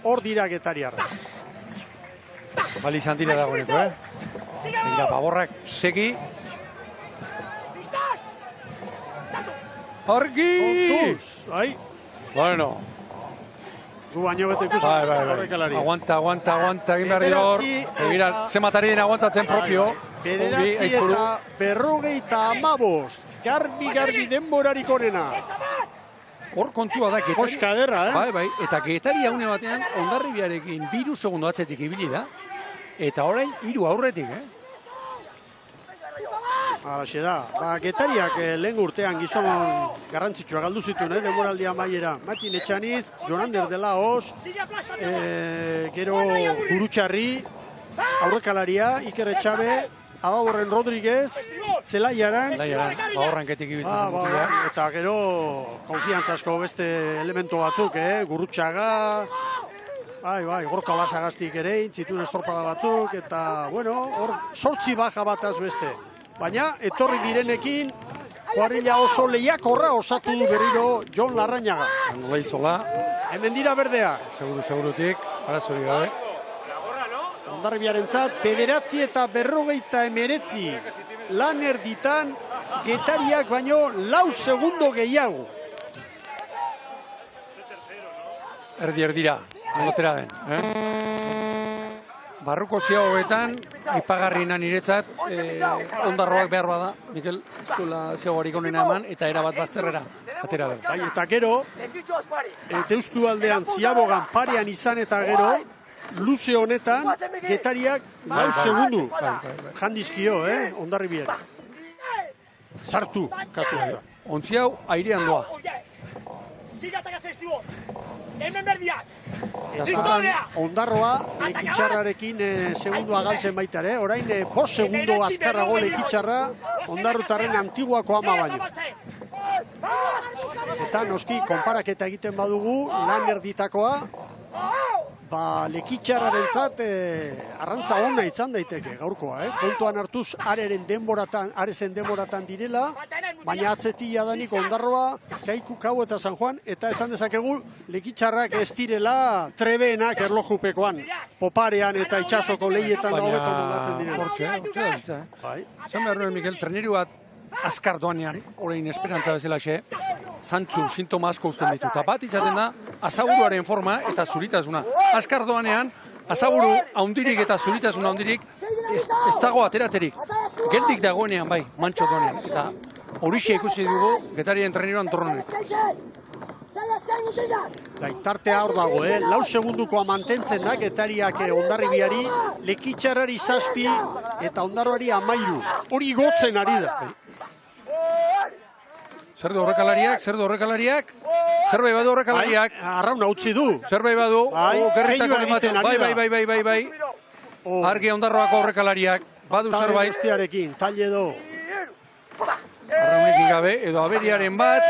hor dira Getariarra. Bali izan dira dagoeneko, Begira, Baborrak segi. Argi! Bai. Bueno. Gu baino bete ikusten. Bai. Aguanta, egin behar dira hor. Begira, zematari den aguantatzen propio. 9:55. Garbi denborarik onena. Hor kontua da, Koska ederra, Bai, eta Getaria une batean Hondarribiarekin 2 segundo atzetik ibili da. Eta orain 3 aurretik, Halaxe da. Getariak lehen urtean gizon garrantzitsua galdu zituen, denboraldi amaiera. Matin Etxaniz, Jonander de Laos, gero Gurutxarri, aurrekalaria, Iker Etxabe, Ababorren Rodríguez, Zelaiaran. Baborranketik ibiltzen. Eta gero konfiantzasko beste elemento batzuk, Gurutxaga, bai, Gorka Basagaztik ere, intzituen estropada batzuk, eta, hor 8 baja bataz beste. Baina, etorri direnekin, kuadrilla oso lehiakorra osatu du berriro Jon Larrañaga. Leizola. Hemen dira berdea. Segurutik, arazori gabe. Hondarribiarentzat 9 eta 59. Lan erditan, Getariak baino 4 segundo gehiago. Erdira, notera den, Barruko ziagoetan, aipagarriena niretzat, Ondarroak behar bada, Mikel, eskula ziagoarik onena eman, eta erabat bazterrera, atera den. Bai, eta gero, Deustu aldean ziabogan parean izan eta gero, luze honetan, Getariak 4 segundu. Jandizkio, Hondarribiak. Sartu, katu eta. Ontzi hau, airean doa. Ondarroa lekitxarrarekin segundua galtzen baita ere. Orain 5 segundo azkarrago lekitxarra Ondarrutarren antiguako ama baino. Eta noski, konparaketa egiten badugu, lan erditakoa, Lekitxarrarentzat arrantza ona izan daiteke gaurkoa, kontuan hartuz arezen denboratan direla, baina atzetik jadanik Ondarroa, Kaiku, Kau eta San Juan, eta esan dezakegu Lekitxarrak ez direla trebeenak erlojupekoan, Poparean eta itxasoko lehietan da hobeto moldatzen direla. Hortxe da. Zan behar nuen, Mikel, treneri bat azkar doanean, orain esperantza bezala xe, zantzu, sintoma asko usten ditu. Eta bat izaten da, azaburuaren forma eta zuritasuna. Azkar doanean, azaburu haundirik eta zuritasuna haundirik ez dago ateratzerik. Geldik dagoenean bai, mantxo doanean. Eta horixe ikusi dugu, Getariaren treneroan torronek. Tartea hor dago, 4 segundukoa mantentzen da Getariak Hondarribiari, Lekitxarrari 7 eta Ondarroari 13. Hori gotzen ari da. Zer du horrekalariak? Zerbait badu horrekalariak. Arrauna utzi du. Zerbait badu, gerritako ematen. Bai. Argi Ondarroako horrekalariak. Badu zerbait. Guztiarekin, talde edo. Arraunekin gabe, edo aberiaren bat,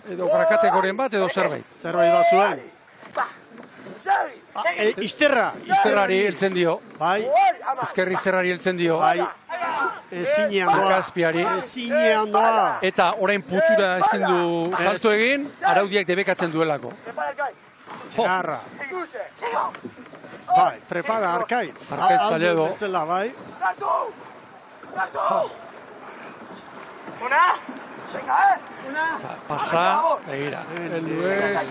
edo krakatekoren bat, edo zerbait. Zerbait bat zuen. Izterrari heltzen dio. Ezkerri izterrari heltzen dio. Ezinean doa. Makazpiari. Ezinean doa. Eta orain putzura ezin du salto egin, araudiak debekatzen duelako. Garra. Prepara Arkaitz. Arkaitz Zaledo. Bezala, bai. Pasa, begira. Elduez.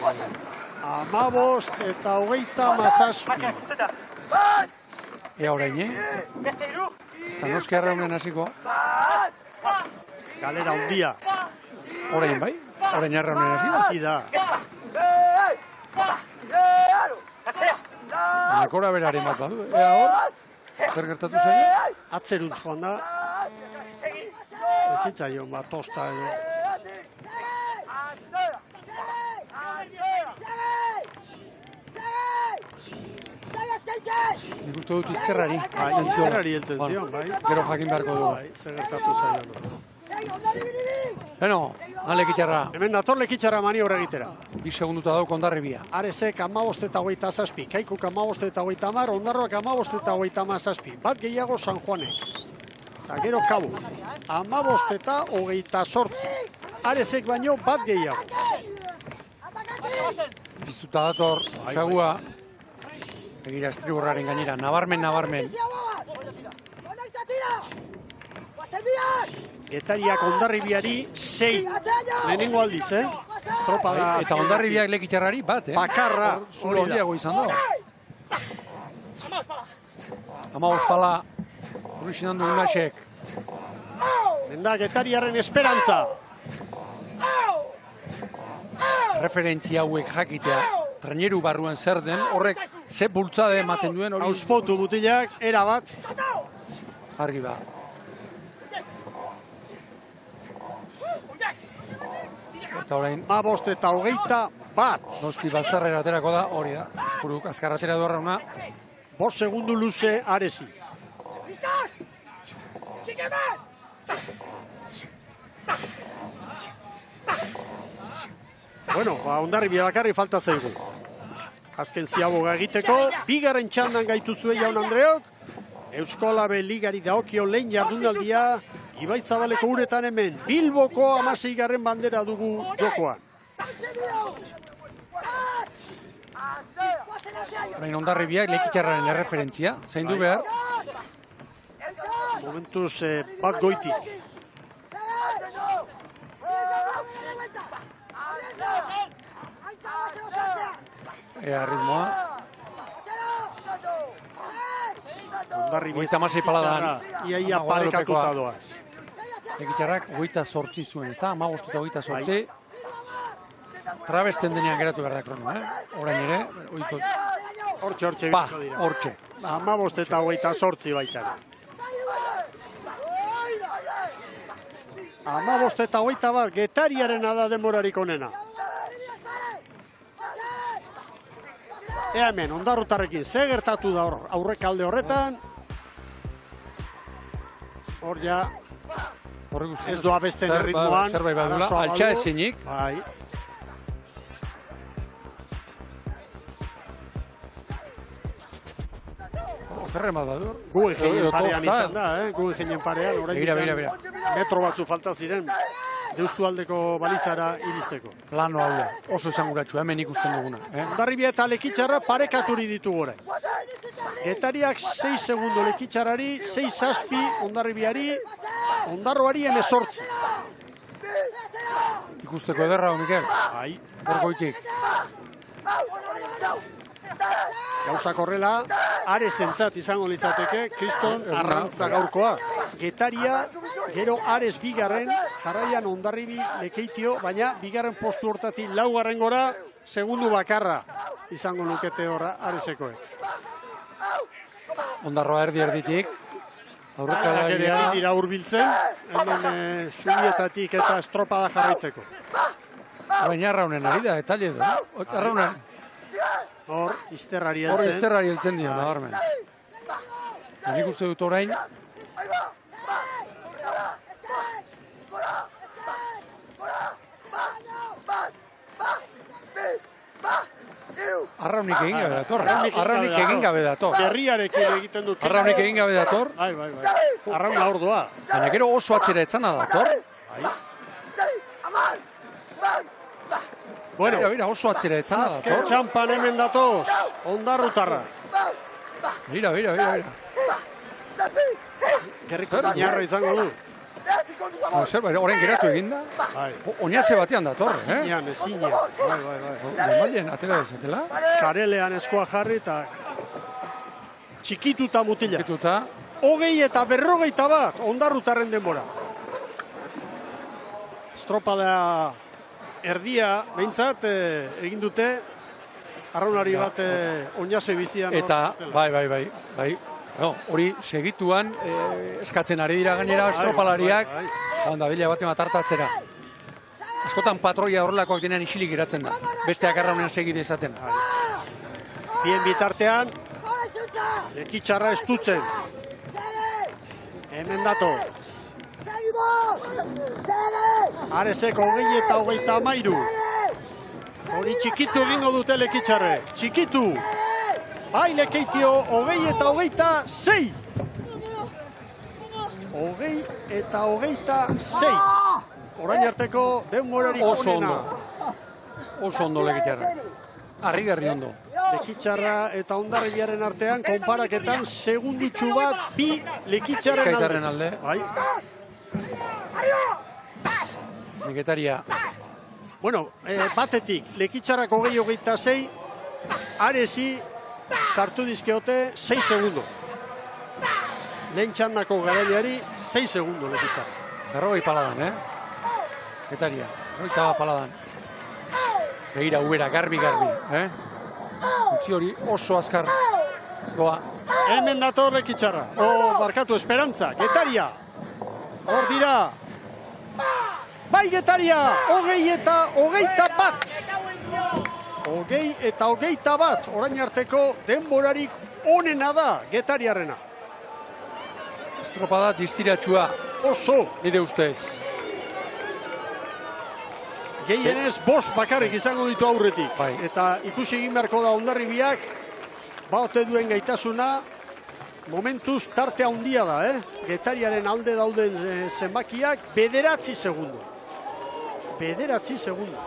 15 eta 37. Ea orain, Eta noski arraunen hasiko. Galera hundia. Orain bai? Orain arraunen hasiko? Hasi da. Nekora beraren bat badu. Ea hor? Zer gertatu zaio? Atzeruntz joan da. Ezitzaion bat tosta edo. Nik uste dut izterrari. Izterrari heltzen zion, bai. Gero jakin beharko du. Zer gertatu zaion. Beno, Lekitxarra. Hemen dator Lekitxarra maniobra egitera. 2 segunduta dauk Hondarribia. Arezek 15 eta 27, Kaikuk 15 eta 30, Ondarroak 15 eta 37. Bat gehiago San Juanek. Eta gero Kabo. 15 eta 28. Arezek baino bat gehiago. Piztuta dator Kagua. Begira estriborraren gainera, nabarmen. Getariak Hondarribiari 6. Lehenengo aldiz, Estropada. Eta Hondarribiak Lekitxarrari bat, Bakarra. Zulo handiago izan da. 15 pala. Urrixinan du Unasek. Menda Getariaren esperantza. Referentzia hauek jakitea. Traineru barruan zer den, horrek ze bultzade ematen duen hori. Auspotu mutilak, era bat. Argi ba. Eta orain... 15 eta 21. Noski bazarrera aterako da, hori da. Izpuruk azkarratera duarra una. 5 segundu luze Aresi. Bueno, Hondarribia bakarri falta zaigu. Azken ziaboga egiteko, bigarren txandan gaituzue Jaun Andreok. Euskolabe ligari daokio lehen jardunaldia, Ibaitzabaleko uretan hemen, Bilboko 16. bandera dugu jokoan. Orain Hondarribiak Lekitxarraren erreferentzia, zein du behar? Momentuz bat goitik. Ea ritmoa. Hondarribia 36 paladan. Iaia parekatuta doaz. Lekitxarrak 28 zuen, ez da? 15 eta 28. Trabesten denean geratu behar da krono, Orain ere, oiko... Hortxe bilko dira. Hortxe. 15 eta 28 baita. 15 eta 21, Getariaren da denborarik onena. Ea hemen, Ondarrutarrekin ze gertatu da aurrekalde horretan. Hor ja, Ez doa beste ritmoan. Zerbait badula, altxa ezinik. Bai. Okerren bat badur. Guggenheim parean izan da, Guggenheim parean. Begira. Metro batzu falta ziren. Deustualdeko balizara iristeko. Plano hau da, oso esanguratsu, hemen ikusten duguna. Hondarribia eta Lekitxarra parekaturi ditu gora. Getariak 6 segundo Lekitxarrari, 6 zazpi Hondarribiari, Ondarroari 18. Ikusteko ederra, Mikel? Bai. Gorgoitik. Gauzak horrela, Aresentzat izango litzateke, Kriston Arrantza gaurkoa. Getaria, gero Ares bigarren, jarraian Hondarribi Lekeitio, baina bigarren postu hortatik laugarren gora, segundu bakarra izango lukete horra Aresekoek. Ondarroa erditik. Aurrekalak ere ari dira hurbiltzen, hemen subietatik eta estropada jarraitzeko. Baina arraunen ari da, eta edo. Arraunen. Hor, izterrari heltzen. Hor, izterrari heltzen dio, nabarmen. Nik uste dut orain. Arraunik egin gabe dator. Arraunik egin gabe dator. Gerriarekin egiten dut. Arraunik egin gabe dator. Bai. Arraun laur doa. Baina gero oso atzera etzana dator. Bai. Bueno, mira, oso atzera etzana dator. Azken txampan hemen datoz, Ondarrutarra. Mira. Gerriko zinarra izango du. Zer, orain geratu eginda. Oinaze batean dator, Ezinean. Bai. Normalien, atela desatela. Karelean eskoa jarri eta txikituta mutila. 20 eta 41 Ondarrutarren denbora. Estropada erdia, behintzat, egin dute, arraunari bat oinaze bizian. Eta, bai. Hori segituan eskatzen ari dira gainera estropalariak, onda bila bat ematartatzera. Askotan patroia horrelakoak denean isilik geratzen da, besteak arraunean segide esaten. Bien bitartean, Lekitxarra estutzen. Hemen dato. Areseko 20 eta 23. Hori txikitu egingo dute Lekitxarre. Txikitu. Bai Lekeitio 20 eta 26. 20 eta 26. Orain arteko denborarik onena. Oso ondo Lekitxarra. Harrigarri ondo. Lekitxarra eta Hondarribiaren artean, konparaketan segundutxu bat, bi Lekitxarren alde. Bai. Getaria. Bueno, batetik, Lekitxarrako 20-26, Aresi sartu dizkeote 6 segundo. Lehen txandako garaileari 6 segundo Lekitxarra. Berrogei paladan, Getaria, berrogei paladan. Begira, ubera, garbi. Utzi hori oso azkar doa. Hemen dator Lekitxarra. Barkatu, Esperantza, Getaria. Hor dira. Bai Getaria, 20 eta 21. 20 eta 21. Orain arteko denborarik onena da Getariarrena. Estropada distiratsua. Oso. Nire ustez. Gehienez, 5 bakarrik izango ditu aurretik. Eta ikusi egin beharko da Hondarribiak, baote duen gaitasuna, momentuz tarte handia da, Getariaren alde dauden zenbakiak, 9 segundo. 9 segundo.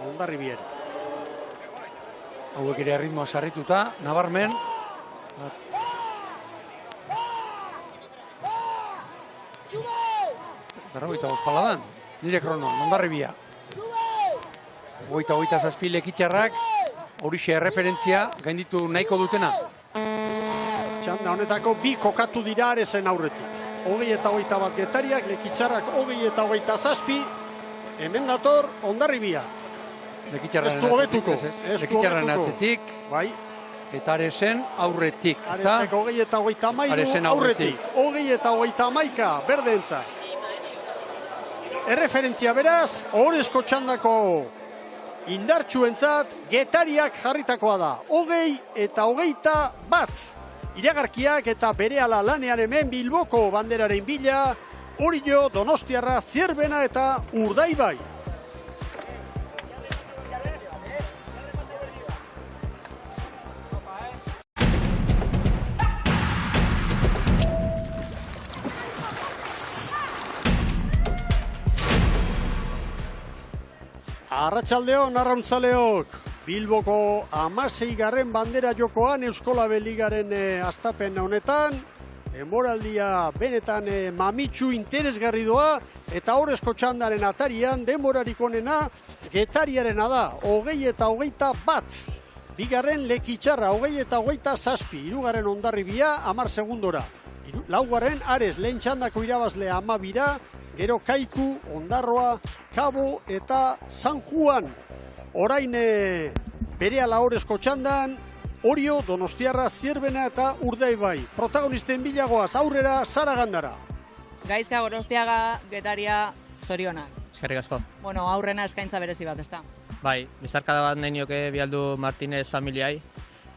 Hondarribiari. Hauek ere ritmoa sarrituta, nabarmen. Berrogeita paladan. Nire krono, Hondarribia. 27 Lekitxarrak, horixe erreferentzia, gainditu nahiko dutena. Txanda honetako bi kokatu dira Aresen aurretik. 20 eta 21 Getariak, Lekitxarrak 20 eta 27, hemen dator Hondarribia. Ez du hobetuko. Lekitxarren atzetik, eta Aresen aurretik. Areseko 20 eta 23 aurretik. 20 eta 21 berdentza. Erreferentzia beraz, Ohorezko txandako indartsuentzat Getariak jarritakoa da. 20 eta 21. iragarkiak eta berehala lanean hemen Bilboko banderaren bila, Orio, Donostiarra, Zierbena eta Urdaibai. Arratsaldeon, arrautzaleok, Bilboko 16. bandera jokoan Euskolabel Ligaren hastapen honetan, denboraldia benetan mamitsu interesgarri doa, eta horrezko txandaren atarian denborarik onena Getariarena da, 20-21. Bigarren Lekitxarra, 20-27, hirugarren Hondarribia, 10 segundora. Laugarren Ares, lehen txandako irabazle 12, gero Kaiku, Ondarroa, Kabo eta San Juan. Orain berehala horrezko txandan, Orio, Donostiarra, Zierbena eta Urdaibai. Protagonisten bilagoaz aurrera Sara Gandara. Gaizka, Gorostiaga, Getaria, zorionak. Eskerrik asko. Bueno, aurrena eskaintza berezi bat, ezta? Bai, bezarkada bat nahi nioke Bialdu Martinez familiai.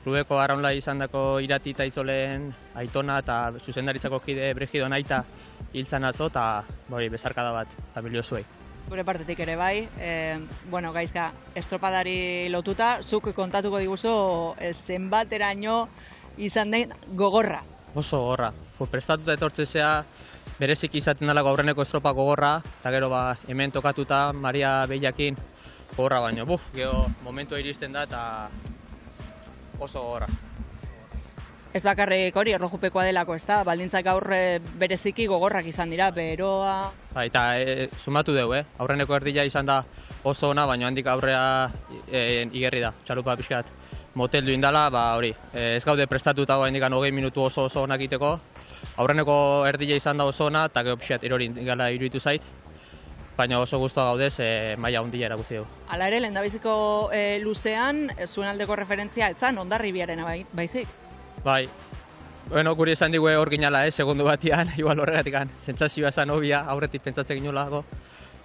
Klubeko arraunlai izandako Irati eta Izolen aitona eta zuzendaritzako kide Brigido Naita hiltzan atzo, eta bezarkada bat familio zuei. Gure partetik ere bai, bueno, Gaizka, estropadari lotuta, zuk kontatuko diguzu zenbateraino izan den gogorra. Oso gogorra. Prestatuta etortzezea, berezik izaten dalako aurreneko estropa gogorra, eta gero hemen tokatuta Maria Behiakin gogorra baino. Gero momentua iristen da eta oso gogorra. Ez bakarrik hori, erlojupekoa delako, ez da? Baldintzak gaur bereziki gogorrak izan dira, beroa... Eta sumatu dugu, aurreneko erdila izan da oso ona, baina handik aurrea igerri da, txalupa pixkat moteldu indala, hori. Ez gaude prestatuta handik 20 minutu oso onak egiteko, aurreneko erdila izan da oso ona, eta gero pixkat erori gala iruditu zait, baina oso guztua gaudez, maila handia erakutsi dugu. Hala ere, lehendabiziko luzean, zuen aldeko referentzia, etzan Hondarribiarena baizik? Bai, bueno, guri esan digu hor ginala, segundu batian, igual horregatik, sentsazioa esan hobia, aurretik pentsatzen ginolako,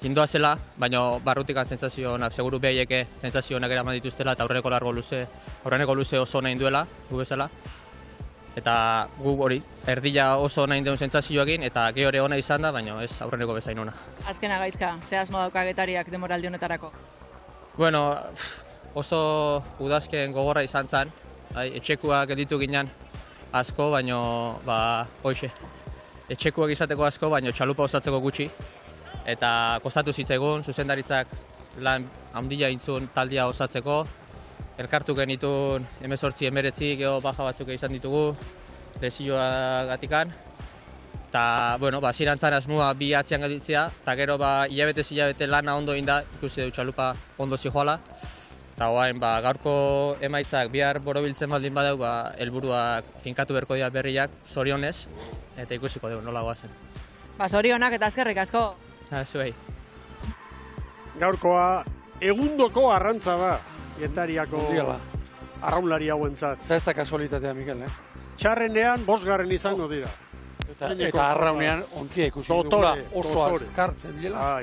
indoa zela, baina barrutikan sentsazio onak, seguru behieke sentsazio onak eraman dituztela, eta aurreneko luze oso nahi duela, gu bezala. Eta gu hori, erdila oso nahi duen sentsazioekin, eta gehiore ona izan da, baina ez aurreneko bezain ona. Azkena Gaizka, ze asmo dauka Getariak denboraldi honetarako? Bueno, oso udazken gogorra izan zen, etxekuak gelditu ginen asko, baino, hoxe. Etxekuak izateko asko, baino txalupa osatzeko gutxi. Eta kostatu zitzaigun, zuzendaritzak lan handia intzun taldia osatzeko. Elkartu genitun 18-19, geho baja batzuk izan ditugu, lesioa gatikan. Eta, bueno, zirantzan asmua bi atzian gelditzea, eta gero hilabete lana ondo inda, ikusi du txalupa ondo zijoala. Eta guain, gaurko emaitzak bihar borobiltzen baldin badeu, helburuak finkatu berko dira berriak, zorionez, eta ikusiko dugu nola goazen. Zorionak eta eskerrik asko. Zuei. Gaurkoa egundoko arrantza da, Getariako arraunlari hauentzat. Eta ez da kasualitatea, Mikel, Txarrenean, 5. izango dira. Eta arraunean ontzia ikusi dugula, oso azkartzen bilela.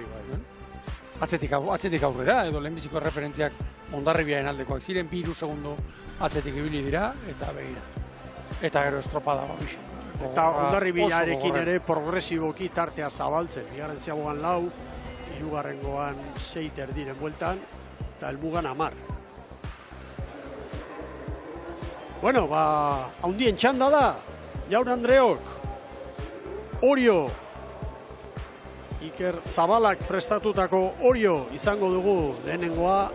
Atzetik aurrera, edo lehenbiziko referentziak Hondarribiaren aldekoak ziren, 2 segundo atzetik ibili dira, eta begira. Eta gero estropada babixen. Eta Hondarribiarekin ere progresiboki tartea zabaltzen. Bigarren ziagoan 4, hirugarrengoan 6 erdiren bueltan, eta helmugan 10. Bueno, haundien txanda da, Jaun Andreok, Orio, Iker Zabalak prestatutako Orio izango dugu lehenengoa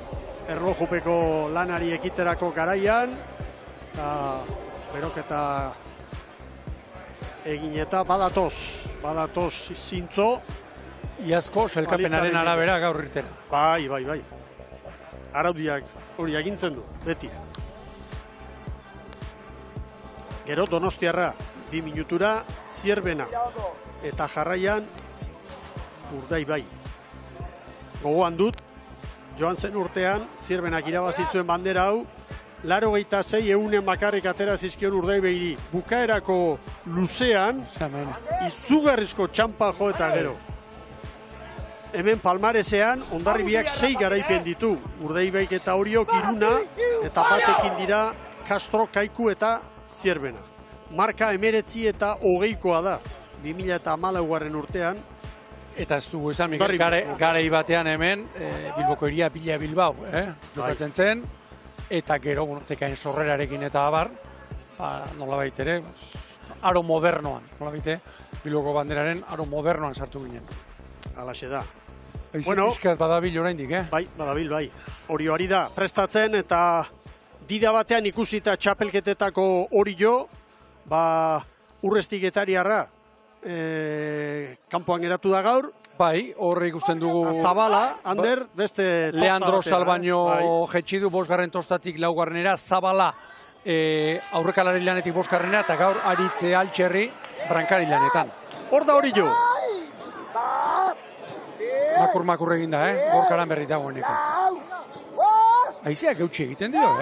erlojupeko lanari ekiterako garaian, eta beroketa egin eta badatoz zintzo. Iazko selkapenaren arabera gaur irtera. Bai. Araudiak hori agintzen du, beti. Gero Donostiarra, 2 minutura, Zierbena, eta jarraian Urdaibai. Gogoan dut, joan zen urtean, Zierbenak irabazitzuen bandera hau, 86 eunen bakarrik atera zizkion Urdaibairi. Bukaerako luzean, izugarrizko txampa jo eta gero. Hemen palmaresean, Hondarribiak 6 garaipen ditu. Urdaibaik eta Oriok 1, eta batekin dira Castro, Kaiku eta Zierbena. marka 19 eta 20koa da, 2014 urtean. Eta ez dugu esan, Mikel, garai batean hemen, Bilboko Hiria Bila Bilbao, jokatzen zen, eta gero, tekain sorrerarekin eta abar, nolabait ere, aro modernoan, nolabait, Bilboko banderaren aro modernoan sartu ginen. Alaxe da. Bueno, pixkat badabil oraindik, Bai, badabil, bai. Hori da, prestatzen eta dida batean ikusita txapelketetako hori jo, Urrestik Getariarra kanpoan geratu da gaur. Bai, horre ikusten dugu... Zabala, Ander, beste... Leandro Salbaño jetxidu, 5. tostatik 4. Zabala aurrekalari lanetik 5. eta gaur Aritze Altxerri brankari lanetan. Hor da hori jo. Makur egin da, gorkaran berri dagoeneko. Aizeak eutxe egiten dio,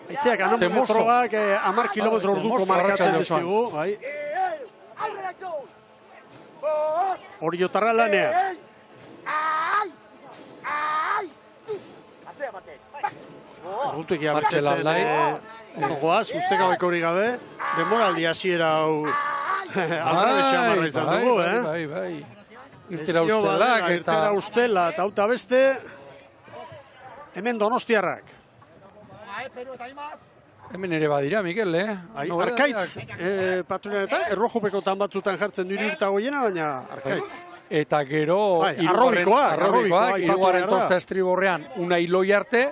Aizeak anometroak 10 kilometro orduko markatzen dizkigu. Hori jotarra lanean. Ordutuek abertzen goaz, ustekabeko hori gabe, demoraldi hasiera hau alrebesa marra izan dugu, Bai. Irtera ustelak eta... Irtera ustela eta auta beste, hemen Donostiarrak. Hemen ere badira, Mikel, Arkaitz, patrulletan, errojupekotan batzutan jartzen duri urta goiena, baina Arkaitz. Eta gero... Arrobikoak, irugarren tosta estriborrean Unai Loiarte,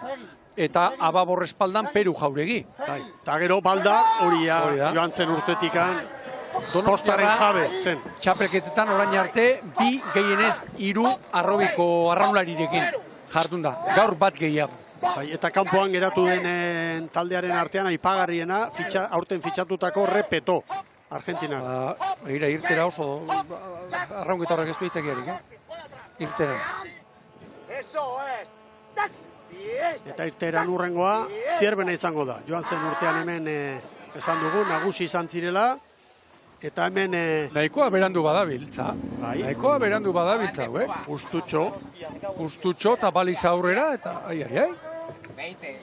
eta Ababor espaldan Peru Jauregi. Eta gero balda hori joan zen urtetikan tostaren jabe zen. Txapelketetan orain arte, 2 gehienez 3 arrobiko arraunlarirekin jardun da. Gaur bat gehiago. Eta kanpoan geratu den taldearen artean aipagarriena, aurten fitxatutako Repeto, Argentina. Irtera oso arraunketa horrek ez du hitzakiarik, Irtera. Eta irteran urrengoa, Zierbena izango da. Joan zen urtean hemen esan dugu, nagusi izan zirela, eta hemen... Nahikoa berandu badabiltza. Nahikoa berandu badabiltza, Justutxo eta baliz aurrera, eta ai. 20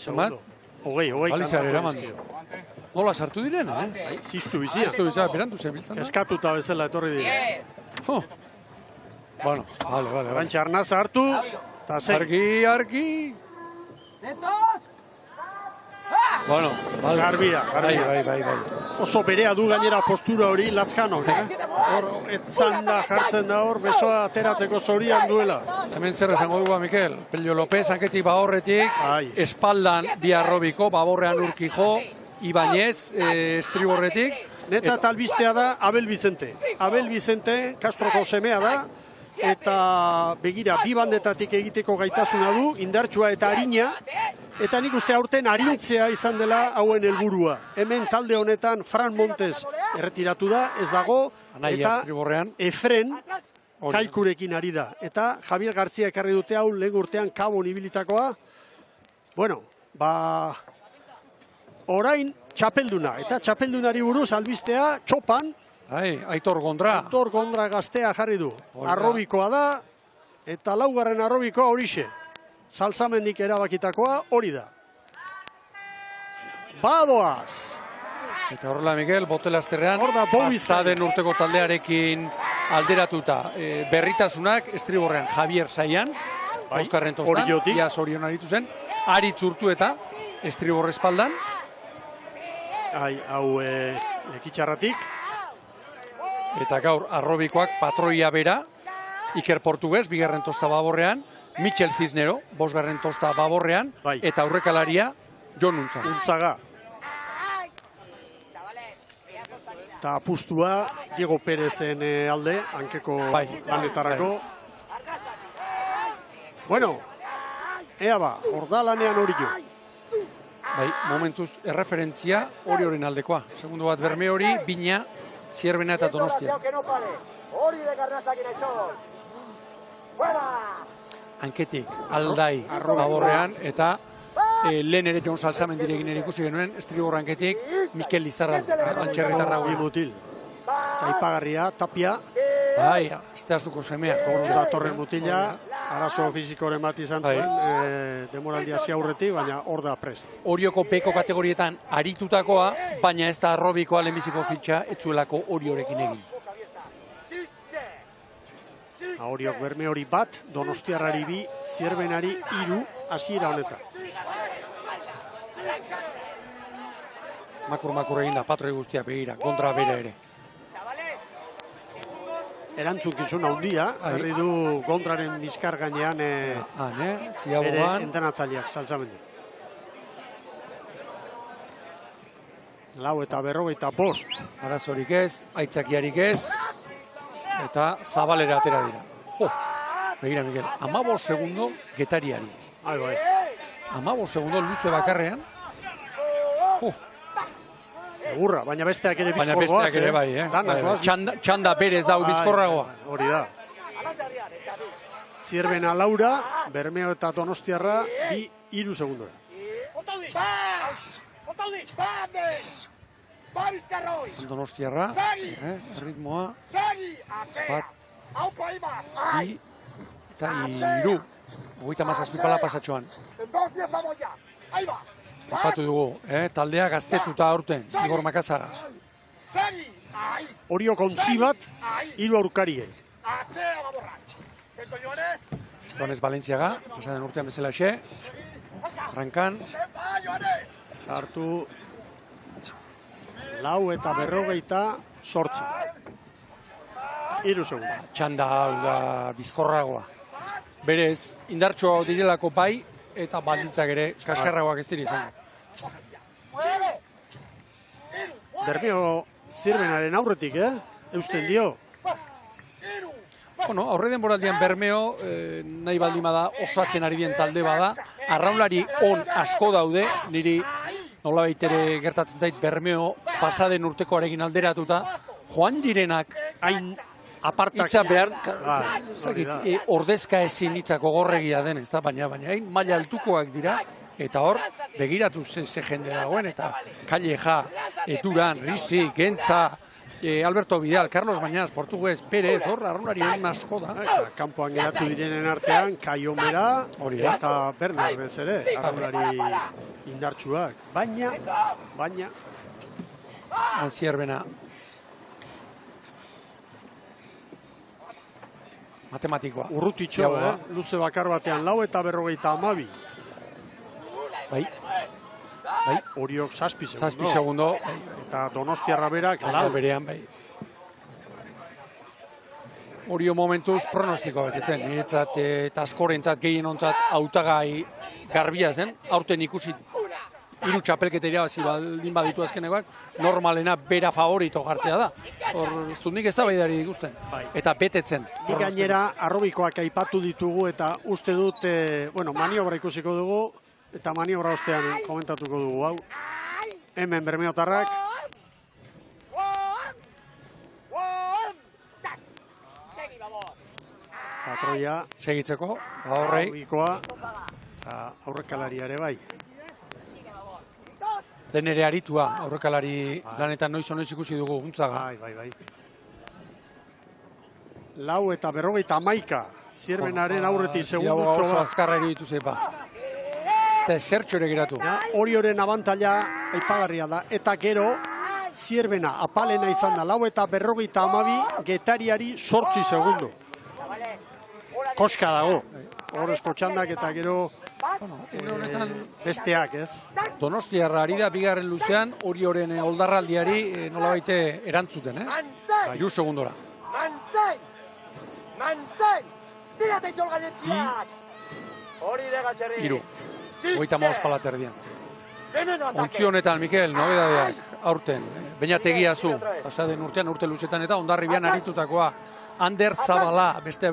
segundo. 20. Balizar eramandu. Nola sartu diren, Ziztu bizia. Berandu zebiltzan da. Eskatuta bezala etorri dira. Bueno, vale. Bantxa arnaz hartu. Argi. Bueno, garbia. Bai. Oso berea du gainera postura hori Lazkanok, Hor, etzan da, jartzen da hor, besoa ateratzeko zorian duela. Hemen zer esango dugu, Mikel. Pello López, hanketik bahorretik, espaldan Diarrobiko, baborrean Urkijo, Ibañez, estriborretik. Netzat albistea da Abel Vicente. Abel Vicente, Castroko semea da, eta begira, bi bandetatik egiteko gaitasuna du, indartsua eta arina, eta nik uste aurten arintzea izan dela hauen helburua. Hemen talde honetan Fran Montes erretiratu da, ez dago, eta Efren Kaikurekin ari da. Eta Javier García ekarri dute hau lehen urtean Kabon ibilitakoa. Bueno, orain txapelduna, eta txapeldunari buruz albistea txopan, Aitor Gondra. Aitor Gondra gaztea jarri du. Arrobikoa da, eta 4. arrobikoa horixe. Salsamendik erabakitakoa hori da. Badoaz! Eta horrela, Miguel, Botelazterrean, pasaden urteko taldearekin alderatuta. Berritasunak, estriborrean Javier Saianz, Euskarren tostan, iaz orion aritu zen, Aritz Urtueta, estriborre espaldan. Hau ekitxarratik. Eta gaur arrobikoak patroia bera, Iker Portugues, 2. tosta baborrean, Michel Cisnero, 5. tosta baborrean, eta aurrekalaria Jon Untzaga. Eta apustua Diego Pérezen alde, hankeko lanetarako. Bueno, ea orda lanean hori jo. Momentuz, erreferentzia hori aldekoa. Segundo bat Berme hori, Bina, Zierbena eta Donostia. Hanketik, Aldai, baborrean, eta lehen ere Jon Salsamendirekin ere ikusi genuen, estriborra hanketik, Mikel Lizarra, altxerritarra hori. Mutil. Aipagarria, Tapia. Esteazuko semea. Datorren mutila. arazo fizikoren bat izan zuen, demoraldia hasi aurretik, baina hor da prest. Orioko beko kategorietan aritutakoa, baina ez da arrobikoa lehenbiziko fitxa, etzuelako Oriorekin egin. Oriok Bermeori bat, Donostiarrari 2, Zierbenari 3 hasiera honetan. Makur egin da, patroi guztia begira, kontra bere ere. Erantzukizun handia, berri du kontraren bizkar gainean bere entrenatzaileak saltzamendu. 4 eta 45. Arazorik ez, aitzakiarik ez, eta zabalera atera dira. Begira, Mikel, 15 segundo Getariari. 15 segundo luze bakarrean. Egurra, baina besteak ere bizkorgoaz. Baina besteak ere bai, Txanda berez dau bizkorragoa. Hori da. Zierbena Laura, Bermeo eta Donostiarra 2-3 segundora. Donostiarra, ritmoa, bat, bi, eta 3. 37 pala pasatxoan. Bapatu dugu, taldea gaztetuta aurten, Igor Makazaga. Oriok ontzi bat, 3 aurkarie. Joanes Valentziaga, pasaden urtean bezala xe. Arrankan. Zartu 4 eta 48. 3 segundo. Txanda hau da bizkorragoa. Berez, indartxo direlako bai, eta baldintzak ere kaskarragoak ez dira izango. Bermeo Zierbenaren aurretik, eusten dio. Bueno, aurre denboraldian Bermeo, nahi baldin bada, osatzen ari bien talde bada, arraunlari on asko daude, niri nola baitere gertatzen zait Bermeo pasaden urtekoarekin alderatuta, joan direnak hain apartak hitza behar, ordezka ezin hitzako gorregia den, baina hain maila altukoak dira, eta hor, begiratu ze jende dagoen, eta Calleja, Duran, Risi, Gentza, Alberto Vidal, Carlos Bañas, Portugues, Pérez, hor, arraunari egun asko da. Kanpoan geratu direnen artean, Kaio Mera, eta Bernardez ere, arraunari indartsuak. Baina... Zierbena. Matematikoa. Urrutitxo, luze bakar batean 4 eta 52. Bai. Oriok 7 segundo. Eta Donostiarra berak 4. Berean, bai. Orio momentuz pronostiko betetzen. Niretzat eta askorentzat gehienontzat hautagai garbia zen. Aurten ikusi 3 txapelketa irabazi baldin baditu azkenekoak, normalena bera favorito jartzea da. Hor, ez dut nik ez da baidari ikusten. Eta betetzen. Gainera, arrobikoak aipatu ditugu eta uste dut, maniobra ikusiko dugu, eta maniobra ostean komentatuko dugu, hau. Hemen bermeotarrak. Patroia. Segitzeko, horrei. Arrobikoa, aurrekalari ere bai. Den ere aritua, aurrekalari lanetan noiz ikusi dugu, Untzaga. Bai. 4 eta 51. Zierbenaren aurretik segundutxo oso azkarra iruditu zepa. Ez da zertxo ere geratu. Orioren abantaila aipagarria da. Eta gero, Zierbena apalena izan da. 4 eta 52, Getariari 8 segundu. Koska dago. Horrezko txandak eta gero besteak, ez? Donostiarra ari da bigarren luzean, Orioren oldarraldiari nolabaite erantzuten, 3 segundora. Mantzen! Tirate txolganetziak! Hori de gatxerri! 3. 55 palaterdian. Ontzi honetan, Mikel, nobedadeak, aurten. Beñategia zu, pasaden urtean, urte luzetan eta Hondarribian aritutakoa. Ander Zabala, beste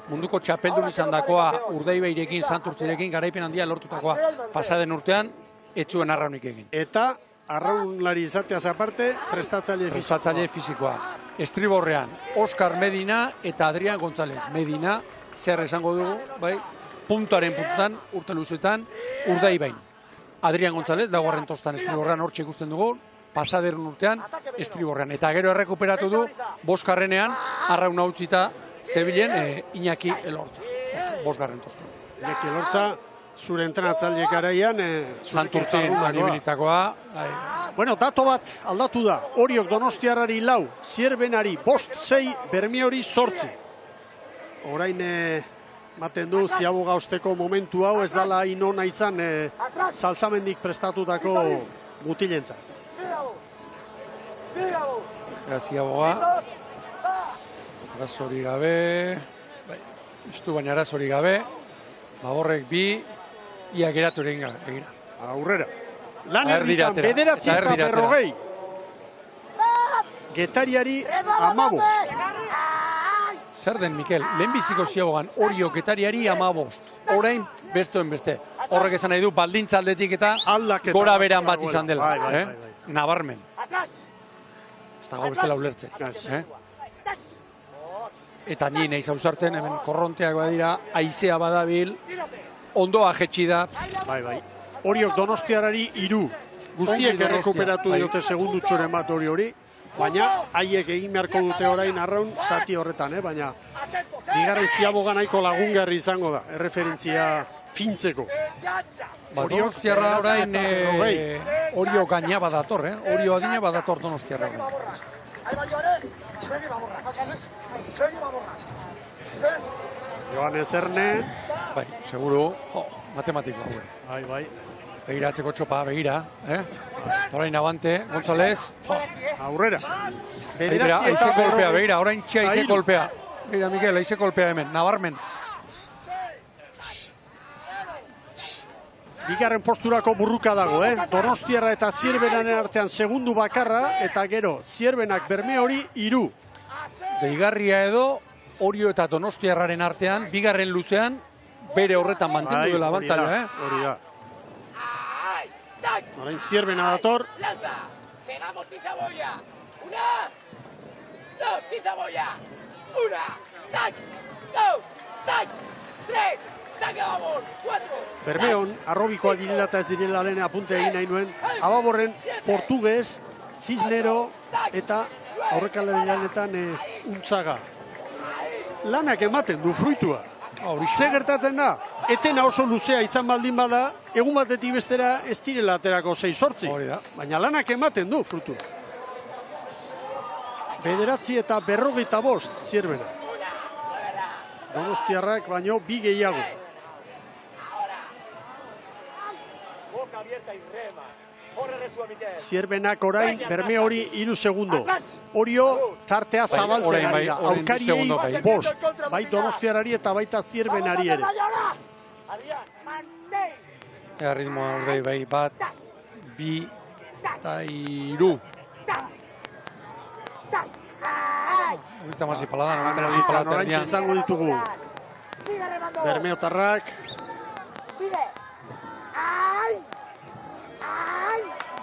munduko txapeldun izan dakoa, Urdaibeirekin, Santurtzirekin, garaipen handia lortutakoa. Pasaden urtean, etzuen arraunik egin. Eta arraunlari izateaz aparte, prestatzaile fizikoa. Estriborrean, Oscar Medina eta Adrián González. Medina, zer esango dugu, bai, puntaren puntan, urte luzetan, Urdaibain. Adrián González, dagoarren tostan Estriborrean hortxe ikusten dugu, pasaderun urtean, Estriborrean. Eta gero errekuperatu du, boskarrenean, arrauna utzita, zebilen Iñaki Elortza. bosgarren tosta. Iñaki Elortza, zure entrenatzaile garaian, Santurtzin anibilitakoa. Bueno, dato bat aldatu da. Oriok Donostiarrari 4, Zierbenari 5-6, Bermeori 8. Orain maten du Ziaboga osteko momentu hau ez dala inona izan Salzamendik prestatutako mutilentza. Ziaboga. Arazori gabe. Istu baina arazori gabe. Baborrek 2, ia geratu egin gabe. Aurrera. Lan erditan, 9 eta 40. Getariari 15. Zer den, Mikel? Lehenbiziko Ziabogan Orio Getariari 15. Orain bestoen beste. Horrek esan nahi du baldintza aldetik eta gora beran bat izan dela. Nabarmen. Ez dago bestela ulertzen. Eta ni nahi zauzartzen, hemen korronteak badira, haizea badabil, ondoa jetxi da. Bai. Oriok Donostiarari 3. Guztiek errekuperatu diote segundutxoren bat hori. Baina haiek egin beharko dute orain arraun zati horretan, baina bigarren Ziaboga nahiko lagungarri izango da, erreferentzia fintzeko. Donostiarra orain Orio gaina badator, Orio adina badator Donostiarra. Joanes Erne. Bai, seguru, matematiko. Bai. Begiratzeko txopa, begira. Orain abante, González. Aurrera. Aize kolpea, begira, orain txea aize kolpea. Begira, Mikel, aize kolpea hemen, nabarmen. Bigarren posturako burruka dago, Donostiarra eta Zierbenaren artean segundu bakarra, eta gero, Zierbenak Bermeori 3. Deigarria edo, Orio eta Donostiarraren artean, bigarren luzean, bere horretan mantendu dela abantaila, Hori da. Orain Zierbena dator. Pegamos Tizaboya. 1, 2, Tizaboya. 1, tac, 2, tac, 3, tac, vamos, 4. Bermeon, arrobikoa direla eta ez direla lehen apunte egin nahi nuen. Ababorren, Portugues, Cisnero eta aurrekalari lanetan Untzaga. Lanak ematen du fruitua. Ze gertatzen da? Etena oso luzea izan baldin bada, egun batetik bestera ez direla aterako 6-8. Baina lanak ematen du frutua. 9 eta 45 Zierbena. Donostiarrak baino 2 gehiago. Zierbenak orain Bermeori 3 segundo. Orio tartea zabaltzen ari da. Aurkariei 5. Bai Donostiarrari eta baita Zierbenari ere. Ritmoa urdei bai 1, 2 eta 3. Horita mazi palada, norantxe izango ditugu. Bermeotarrak.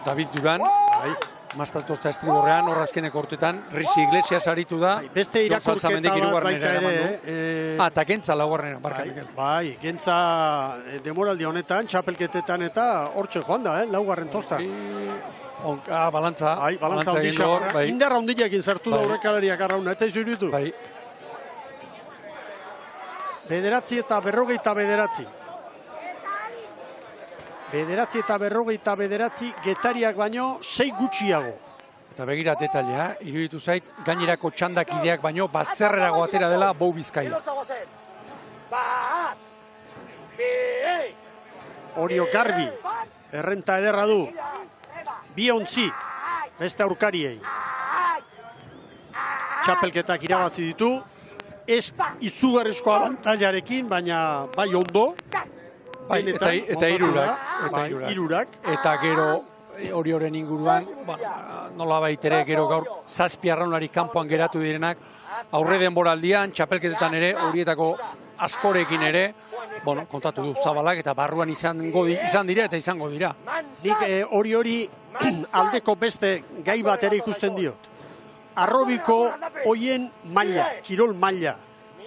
David Duran, Mastaltosta estriborrean, horrazkeneko hortetan, Risi Iglesias aritu da. Beste irakurketa bat baita ere. Eta Gentza laugarrena, barka, Mikel. Bai, Gentza demoraldi honetan, txapelketetan eta hortxe joan da, laugarren tosta. Balantza. Balantza ondixak. Indarra ondilekin zartu da horrekalariak arrauna, eta izu iruditu. 9 eta 49. 9 eta 49, Getariak baino 6 gutxiago. Eta begira detailea, iruditu zait, gainerako txandakideak baino bazterrerago atera dela Bou Bizkaia. Orio garbi, errenta ederra du. 2 ontzi, beste aurkariei. Txapelketak irabazi ditu, ez izugarrizko abantailarekin, baina bai ondo. Eta irurak. Eta gero Orioren inguruan, nola baitere gero gaur zazpi arraunari kanpoan geratu direnak, aurre denboraldian, txapelketetan ere, horietako askorekin ere, kontatu du Zabalak eta barruan izan dira eta izango dira. Nik hori aldeko beste gai bat ere ikusten diot. Arrobiko hoien maila, kirol maila,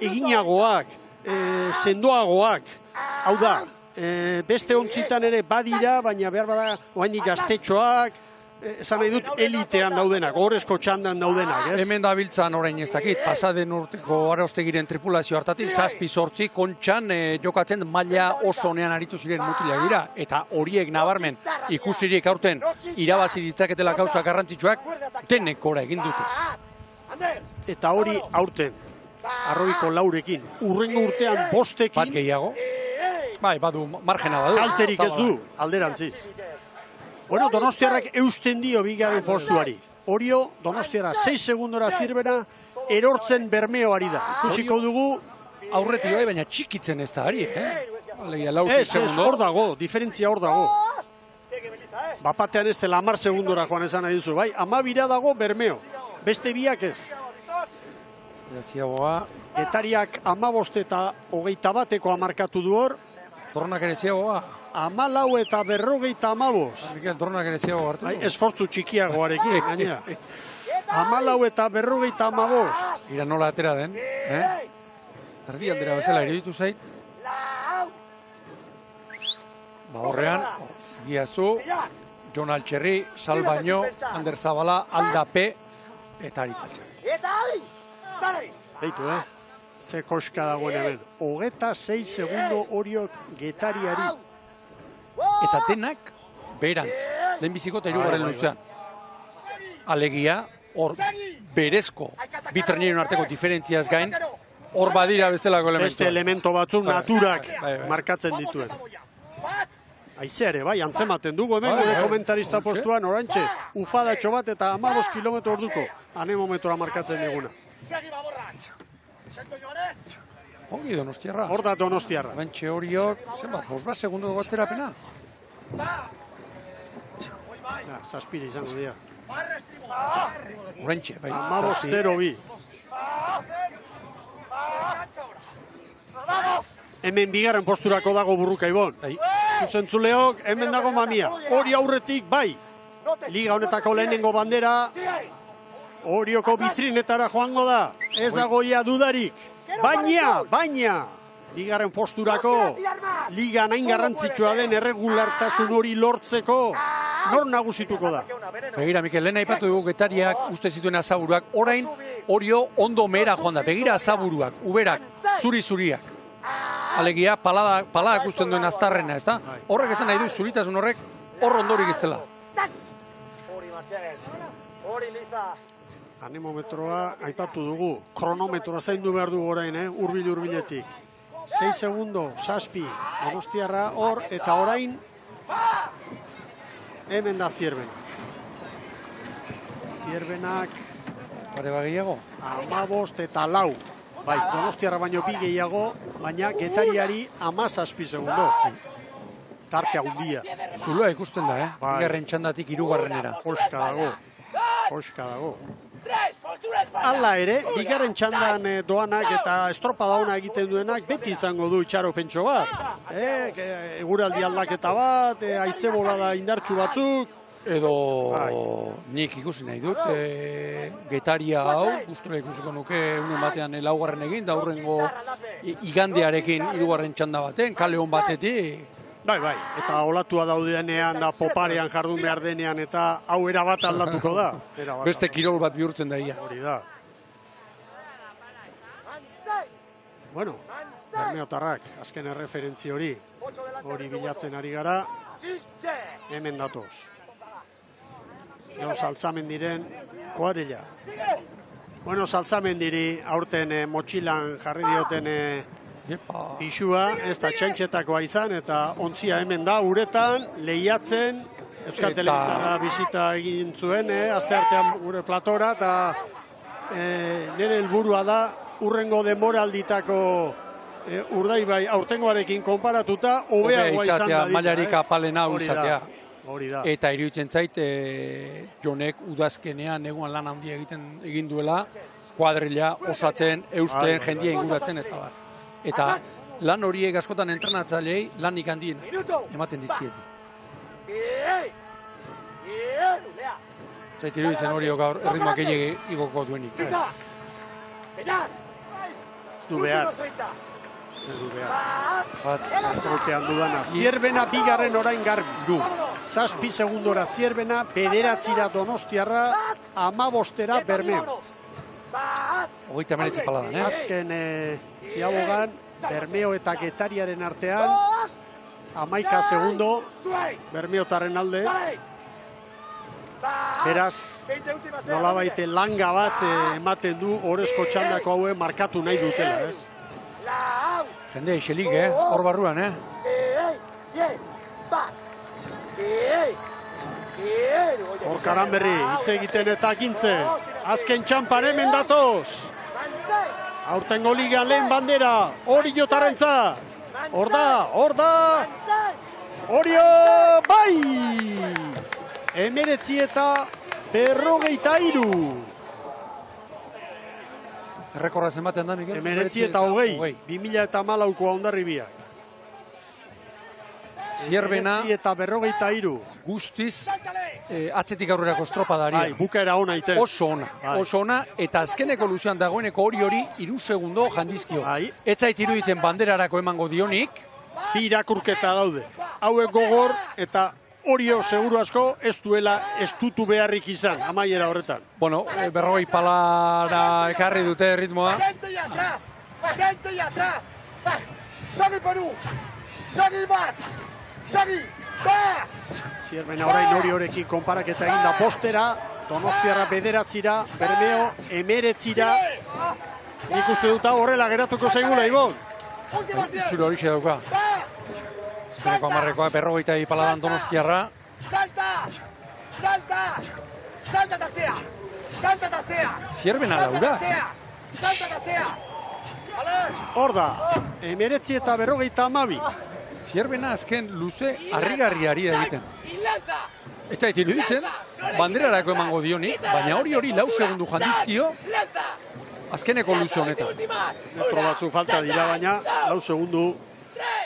eginagoak, sendoagoak, hau da, beste ontzitan ere badira, baina behar bada oainik gaztetxoak, esan nahi dut elitean daudenak, gorezko txandan daudenak, ez? Hemen da biltzan orain ez dakit, pasaden urteko Arauztegiren tripulazio hartatik, 7-8 kontxan jokatzen maila oso onean aritu ziren mutilak dira, eta horiek nabarmen ikusirik aurten irabazi ditzaketela gauza garrantzitsuak, denek gora egin dute. Eta hori aurten, Arrobiko laurekin, urrengo urtean 5ekin. Bat gehiago. Bai, badu, margena badu. Kalterik ez du, alderantziz. Bueno, Donostiarrak eusten dio bigarren postuari. Orio, Donostiarra 6 segundora Zirbena, erortzen Bermeoari da. Ikusiko dugu... Aurretik bai, baina txikitzen ez da ari, Ez, hor dago, diferentzia hor dago. Bapatean ez dela 10 segundora joan esan nahi duzu, bai? 12 dago Bermeo, beste biak ez. Getariak 15 eta 21 markatu du hor. Tornak ere ziagoa. 14 eta 55. Mikel, tornak ere ziago hartu. Esfortzu txikiagoarekin, gaina. 14 eta 55. Ira nola atera den, Erdi aldera bezala iruditu zait. Horrean, Giazu, Jon Altxerri, Salbaino, Ander Zabala, Aldape eta Aritzatxe. Beitu, ze koska dagoen hemen. 26 segundo Oriok Getariari. Eta denak berantz, lehenbiziko eta hirugarren luzean. Alegia, hor berezko bitreneron arteko diferentziaz gain, hor badira bestelako elementu. Beste elemento batzuk naturak markatzen dituen. Aize ere, bai, antzematen dugu hemen, gure komentarista postuan, orantxe, ufadatxo bat eta 15 kilometro orduko anemometora markatzen diguna. Ongi Donostiarra. Hor da Donostiarra. Bentxe Oriok, zenbat, 5 segundo dugu atzerapena. Zazpire izango dira. Orentxe, bai. 15-0-2. Hemen bigarren posturako dago Burruka Ibon. Zuzentzuleok, hemen dago mamia. Hori aurretik, bai. Liga honetako lehenengo bandera. Orioko bitrinetara joango da. Ez dagoia dudarik. Baina, bigarren posturako liga nain garrantzitsua den erregulartasun hori lortzeko nor nagusituko da. Begira, Mikel, lehen aipatu dugu Getariak uste zituen azaburuak. Orain, Orio ondo mehera joan da. Begira azaburuak, uberak, zuri-zuriak. Alegia, paladak usten duen aztarrena, ez da? Horrek esan nahi du, zuritasun horrek, hor ondorik ez dela. Anemometroa aipatu dugu, kronometroa zaindu behar dugu orain, hurbiletik. 6 segundo, Zazpi, Donostiarra hor, eta orain, hemen da Zierbena. Zierbenak... Pare bagehiago? 15 eta 4. Bai, Donostiarra baino 2 gehiago, baina Getariari 17 segundo. Tartea hundia. Zuloa ikusten da, bigarren txandatik 3garrenera. Koska dago. Hala ere, bigarren txandan doanak eta estropada ona egiten duenak beti izango du itxaropentxo bat. Eguraldi aldaketa bat, haize bolada indartsu batzuk. Edo nik ikusi nahi dut, Getaria hau, gustura ikusiko nuke unen batean 4garren egin, da hurrengo igandearekin 3garren txanda baten, kale hon batetik. Bai, eta olatua daudenean da poparean jardun behar denean eta hau erabat aldatuko da. Beste kirol bat bihurtzen da ia. Hori da. Bueno, Bermeotarrak, azken erreferentzi hori bilatzen ari gara, hemen datoz. Salzamendiren kuadrilla. Bueno, Salzamendiri aurten motxilan jarri dioten pisua, ez da txantxetakoa izan, eta ontzia hemen da, uretan, lehiatzen, Euskal Telebistara bisita egin zuen, asteartean gure platora, eta nire helburua da, urrengo denboralditako Urdaibai aurtengoarekin konparatuta, hobeagoa izan da. Mailarik apalen hau izatea. Hori da. Eta iruditzen zait, Jonek udazkenean neguan lan handia egin duela, kuadrilla osatzen, eusten, jendia inguratzen, eta bat. Eta lan horiek askotan entrenatzaileei lanik handien ematen dizkiete. Zait iruditzen hori gaur erritmoak gehiagik igoko duenik. Ez du behar. Golpean dudana. Zierbena bigarren orain garbi du. 6 segundora Zierbena, 9 Donostiarra, 15 Bermeo. 39 paladan, Azken ziabogan, Bermeo eta Getariaren artean, 11 segundo, Bermeotarren alde. Beraz, nolabait langa bat ematen du Orezko txandako haue markatu nahi dutela, ez? Jende eixelik, hor barruan, Hor Karanberri, hitz egiten eta gintze. Azken txampan hemen datoz. Aurtengo ligan lehen bandera, Oriotarrentzat. Hor da. Orio, bai! 19 eta 43. Errekorra zenbaten da, Mikel? 19 eta 20. 2014koa Hondarribiak. Zierbena 19 eta 43. Guztiz atzetik aurrerako estropadari. Bai, bukaera ona iten. Oso ona, eta azkeneko luzean dagoeneko hori 3 segundo jandizkio. Ez zait iruditzen banderarako emango dionik. Bi irakurketa daude. Hauek gogor eta Orio seguru asko ez duela estutu beharrik izan, amaiera horretan. Bueno, 40 palara ekarri dute ritmoa. Agente y atrás. Sagi Perú. Sagi bat. Sagi bat. Zierbena orain Oriorekin konparaketa egin da postera. Donostiarra 9, Bermeo 19. Nik uste dut horrela geratuko zaigula, Ibon. Itxura horixe dauka. Azkeneko 10koa 42 paladan Donostiarra. Salta tatzea. Zierbena laura. Salta tatzea. Hor da, 19 eta 52. Zierbena azken luze harrigarriari egiten. Ez zait iruditzen, banderarako emango dionik, baina hori 4 segundu jandizkio, azkeneko luze honetan. Metro batzu falta dira, baina 4 segundu.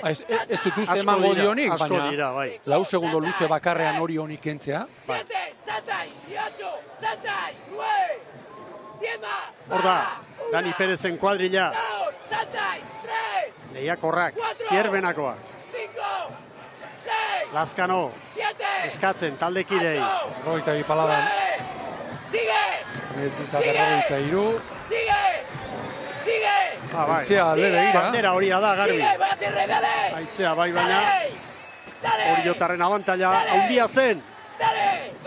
Ez dut uste emango dionik, baina bai. 4 segundo luze bakarrean hori honik kentzea. Hor da, Dani Perezen kuadrilla. Lehiakorrak, Zierbenakoak. Lazkano, eskatzen, taldekidei. 42 paladan. 43. Aizea alde begira. Bandera horia da, garbi. Aizea bai baina. Oriotarren abantaila handia zen.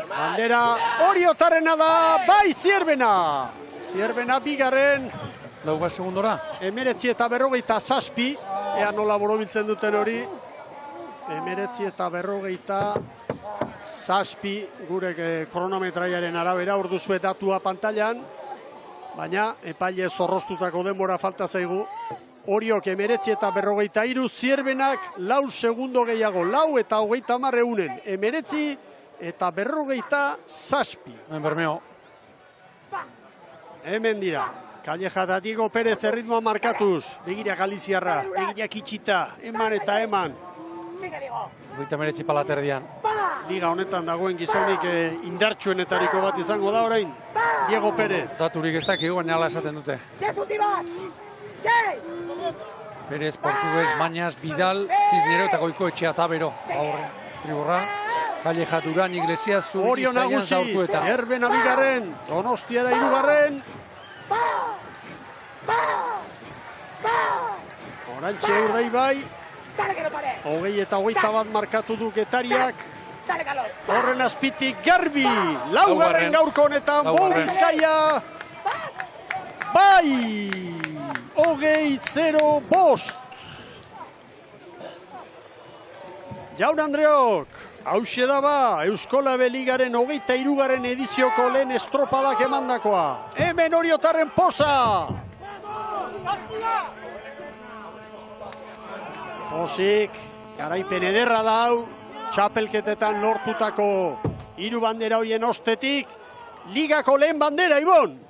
Bandera Oriotarrena da, bai Zierbena. Zierbena bigarren. 4 segundora. 19 eta 47. Ea nola borobiltzen duten hori. 19 eta 47. Gure kronometraiaren arabera, hor duzue datua pantailan. Baina, epaile zorrostutako denbora falta zaigu. Oriok 19 eta 43, Zierbenak 4 segundo gehiago. 4 eta 30 eunen. 19 eta 47. Bermeo. Hemen dira. Calleja eta Diego Pérez erritmoa markatuz. Begira Galiziarra, begira kitxita, eman eta eman. 39 palaterdian. Liga honetan dagoen gizonik indartsuenetariko bat izango da orain. Diego Pérez. Daturik ez dakigu, baina ala esaten dute. Pérez, Portugues, Mañas, Vidal, Cisnero eta Goiko Etxea Tabero. Aurre, Estriborra, Calleja, Duran, Iglesias, Orio nagusi, Zierbena bigarren, Donostiara 3. Orantxe Urdai bai. 20 eta 21 markatu du Getariak. Horren azpitik Garbi. 4. gaurko honetan, Bizkaia. Bai! 20-0 Jaun Andreok, hauxe da ba, Euskola Beligaren 23. edizioko lehen estropadak emandakoa. Hemen Oriotarren posa! Posik, garaipen ederra dau, txapelketetan lortutako 3 bandera hoien ostetik, ligako lehen bandera, Ibon!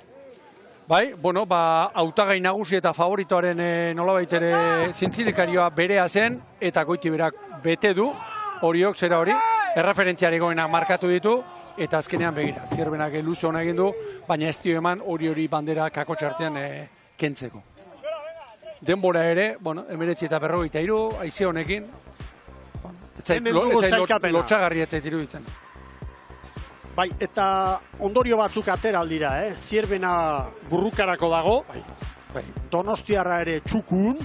Bai, bueno, hautagai nagusi eta favoritoaren nolabait ere zintzilikarioa berea zen, eta Goiti berak bete du, Oriok zera hori, erreferentziari goenak markatu ditu, eta azkenean begira, Zierbenak luze hona egin du, baina ez dio eman hori bandera kakotxartean kentzeko. Denbora ere, bueno, 19 eta 43, haize honekin, Hemen dugu sailkapena. Lotxagarri etzait iruditzen. Bai, eta ondorio batzuk atera aldira, Zierbena burrukarako dago, Donostiarra ere txukun,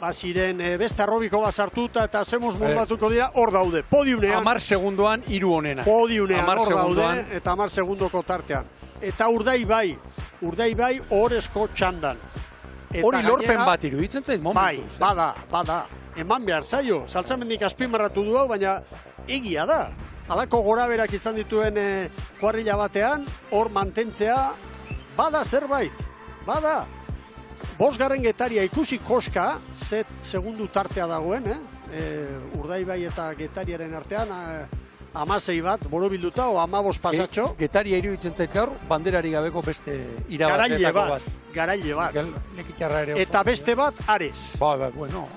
baziren beste arrobiko bat sartuta eta zemuz moldatuko dira, hor daude, podiunean. 10 segundoan hiru onena. Podiunean hor daude, eta 10 segundoko tartean. Eta Urdaibai horrezko txandan. Hori lorpen bat iruditzen zait momentuz. Bai, bada. Eman behar zaio, Saltzamendik azpimarratu du hau, baina egia da. Halako goraberak izan dituen kuarrila batean, hor mantentzea, bada zerbait, bada. 5. Getaria ikusi koska, zet segundu tartea dagoen, Urdaibai eta Getariaren artean, 16 bat, borobilduta, o 15 pasatxo. Getaria iruditzen zait gaur, banderari gabeko beste irabateetako bat. Garaile bat. Lekitxarra ere. Eta beste bat, Ares. Bueno,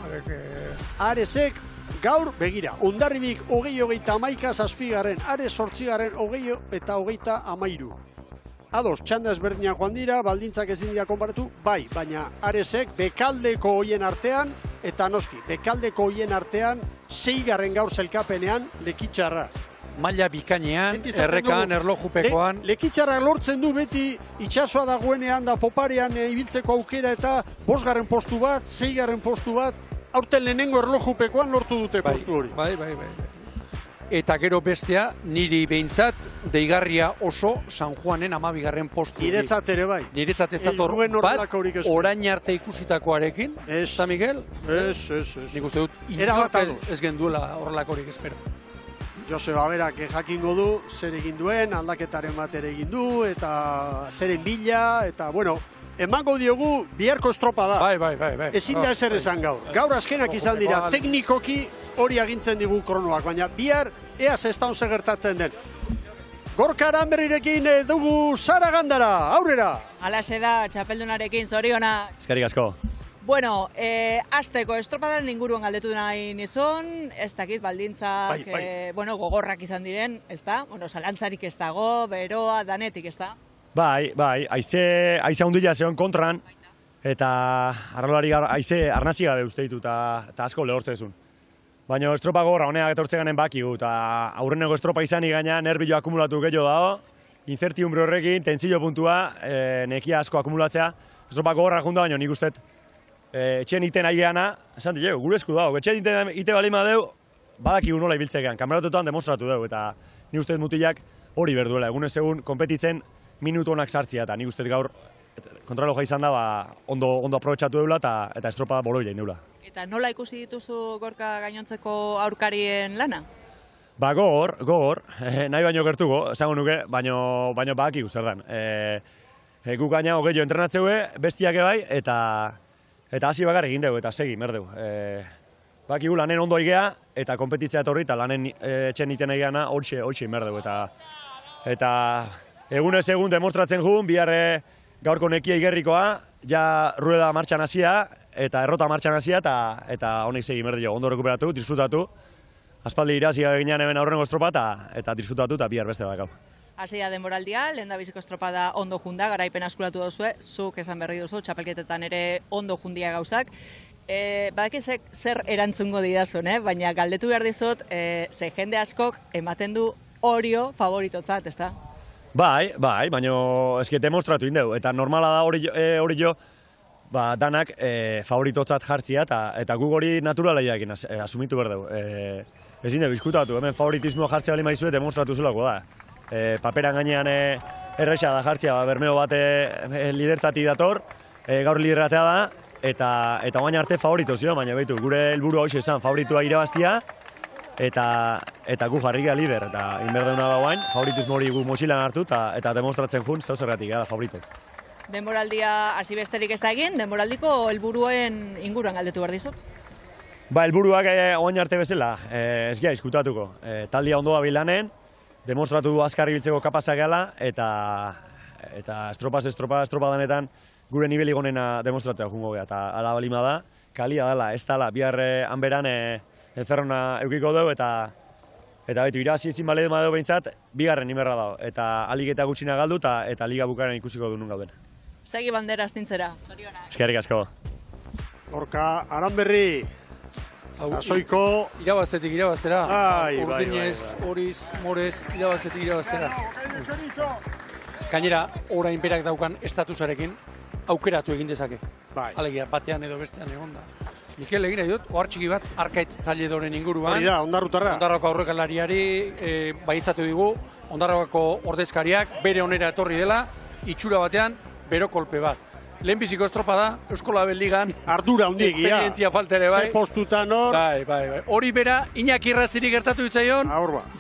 Aresek gaur, begira, Hondarribik 20-21 zazpigarren, Ares 8. 20-13. Ados, txanda ezberdinak joan dira, baldintzak ezin dira konparatu, bai, baina Aresek bekaldeko hoien artean, eta noski, bekaldeko hoien artean, 6. gaur zelkapenean Lekitxarra. Maila bikainean, errekan, erlojupekoan. Lekitxarra lortzen du beti itxasoa dagoenean da poparean ibiltzeko aukera eta 5. postu bat, 6. postu bat, aurten lehenengo erlojupekoan lortu dute postu hori. Bai. Eta gero bestea, niri behintzat, deigarria oso San Juanen 12. postu. Niretzat ere bai. Niretzat ez dator bat, orain arte ikusitakoarekin, eta Miguel? Ez. Nik uste dut, ez genduela horrelakorik espero. Joseba Berak jakingo du, zer egin duen, aldaketaren bat ere egin du, eta zeren bila, eta bueno, emango diogu biharko estropa da. Bai. Ezin da ezer esan gaur. Gaur azkenak izan dira, teknikoki hori agintzen digu kronoak, baina bihar eaz ez da onze gertatzen den. Gorka Aranberrirekin dugu Sara Gandara, aurrera! Alaxe da, txapeldunarekin zoriona. Eskerrik asko. Bueno, azteko estropadaren inguruan galdetu nahi nizun, ez dakit baldintzak, gogorrak izan diren, ez da? Bueno, zalantzarik ez dago, beroa, danetik, ez da? Bai, aize handia zeon kontran, eta arrolari aize arnazi gabe uste ditu, eta asko lehortzezun. Baina estropa gogorra honeak etortzen ganen bakigu, eta aurreneko estropa izanik gaina nerbilo akumulatu gehiago dago, incertiumbre horrekin, tentzio puntua, nekia asko akumulatzea, estropa gogorra junda baino nik ustet, etxen iten ari gana, esan dilegu, gure esku dago, etxen ite balima deu, badakigu nola ibiltzekean, kameratotan demostratu dugu, eta nik ustet mutilak hori berduela, egunez egun, konpetitzen minutu honak sartzia, eta nik ustet gaur kontraloja izan da, ondo aprobetxatu deula, eta estropa boroia indeula. Eta nola ikusi dituzu Gorka gainontzeko aurkarien lana? Gogor, nahi baino gertuko, esango nuke, baino badakigu zer dan. Guk gaina hogeio entrenatzeue, bestiak bai, eta hasi bakar egin dugu, eta segi, merdeu. Bakigu lanen ondo igea, eta konpetitzea etorri, eta lanen etxen iten egeana, holtxe merdeu. Eta egunez egun demostratzen jun, bihar gaurko nekia igerrikoa, ja rueda martxan hasia, eta errota martxan hasia, eta honek segi merdio, ondo rekuperatu, disfrutatu. Aspaldi irazi ginean hemen aurrengo estropa, eta disfrutatu, eta bihar beste bakau. Hasia denboraldia, lehen da biziko estropada ondo junda, garaipen askuratu duzue, zuk esan berri duzu, txapelketetan ere ondo jundia gauzak. Badakizek zer erantzungo didazun, baina galdetu behar dizut, ze jende askok ematen du Orio favoritotzat, ez da? Bai, baina eske demostratu indeu, eta normala da hori jo, danak favoritotzat jartzia, eta guk hori naturala jakin asumitu behar dugu. Ezin dugu diskutatu, hemen favoritismoa jartzea bali maizu, demostratu zulako da. Paperan gainean erresa da jartzea, Bermeo bat lidertzati dator, gaur lideratea da, eta baina arte favorito zio, baina behitu, gure helburua hoxe esan, favoritua irabaztia, eta gu jarri gara lider, eta inberdeuna da guain, favoritismo hori gu mochilan hartu, eta demostratzen jun, zeu zergatik, gara favorito. Denboraldia hasi besterik ez da egin, denboraldiko helburuen inguruan galdetu behar dizut? Helburuak oain arte bezala, ez gira diskutatuko. Taldia ondo bilanen, demostratu azkarri biltzeko kapazak gala, eta estropa danetan gure niveli gonena demostratzea jungo geha, eta ala balima da, kalia dela, ez dala, bihar hanberan enferrona eukiko dugu, eta baitu, irazi etzin bale dema dugu behintzat, bigarren nimerra dago, eta alik eta gutxina galdu, eta liga bukaren ikusiko du nun gauden. Segi bandera astintzera, zorionak. Eskerrik asko. Gorka Aranberri, Sasoiko... Irabaztetik irabaztera. Bai. Urdinez, horiz, morez, irabaztetik irabaztera. Gainera, orain berak daukan estatusarekin aukeratu egin dezake. Bai. Alegia, batean edo bestean egon da. Mikel, egin nahi dut, ohar txiki bat, Arkaitz Talledoren inguruan. Hori da, Ondarrutarra. Ondarroako aurrekalariari baieztatu digu, Ondarroako ordezkariak bere onera etorri dela, itxura batean, bero kolpe bat. Lehenbiziko estropada, Euskolabel Ligan. Ardura handiegia. Esperientzia falta ere, bai. Ze postutan hor. Bai. Hori bera, Iñaki Erraziri gertatu ditzaion,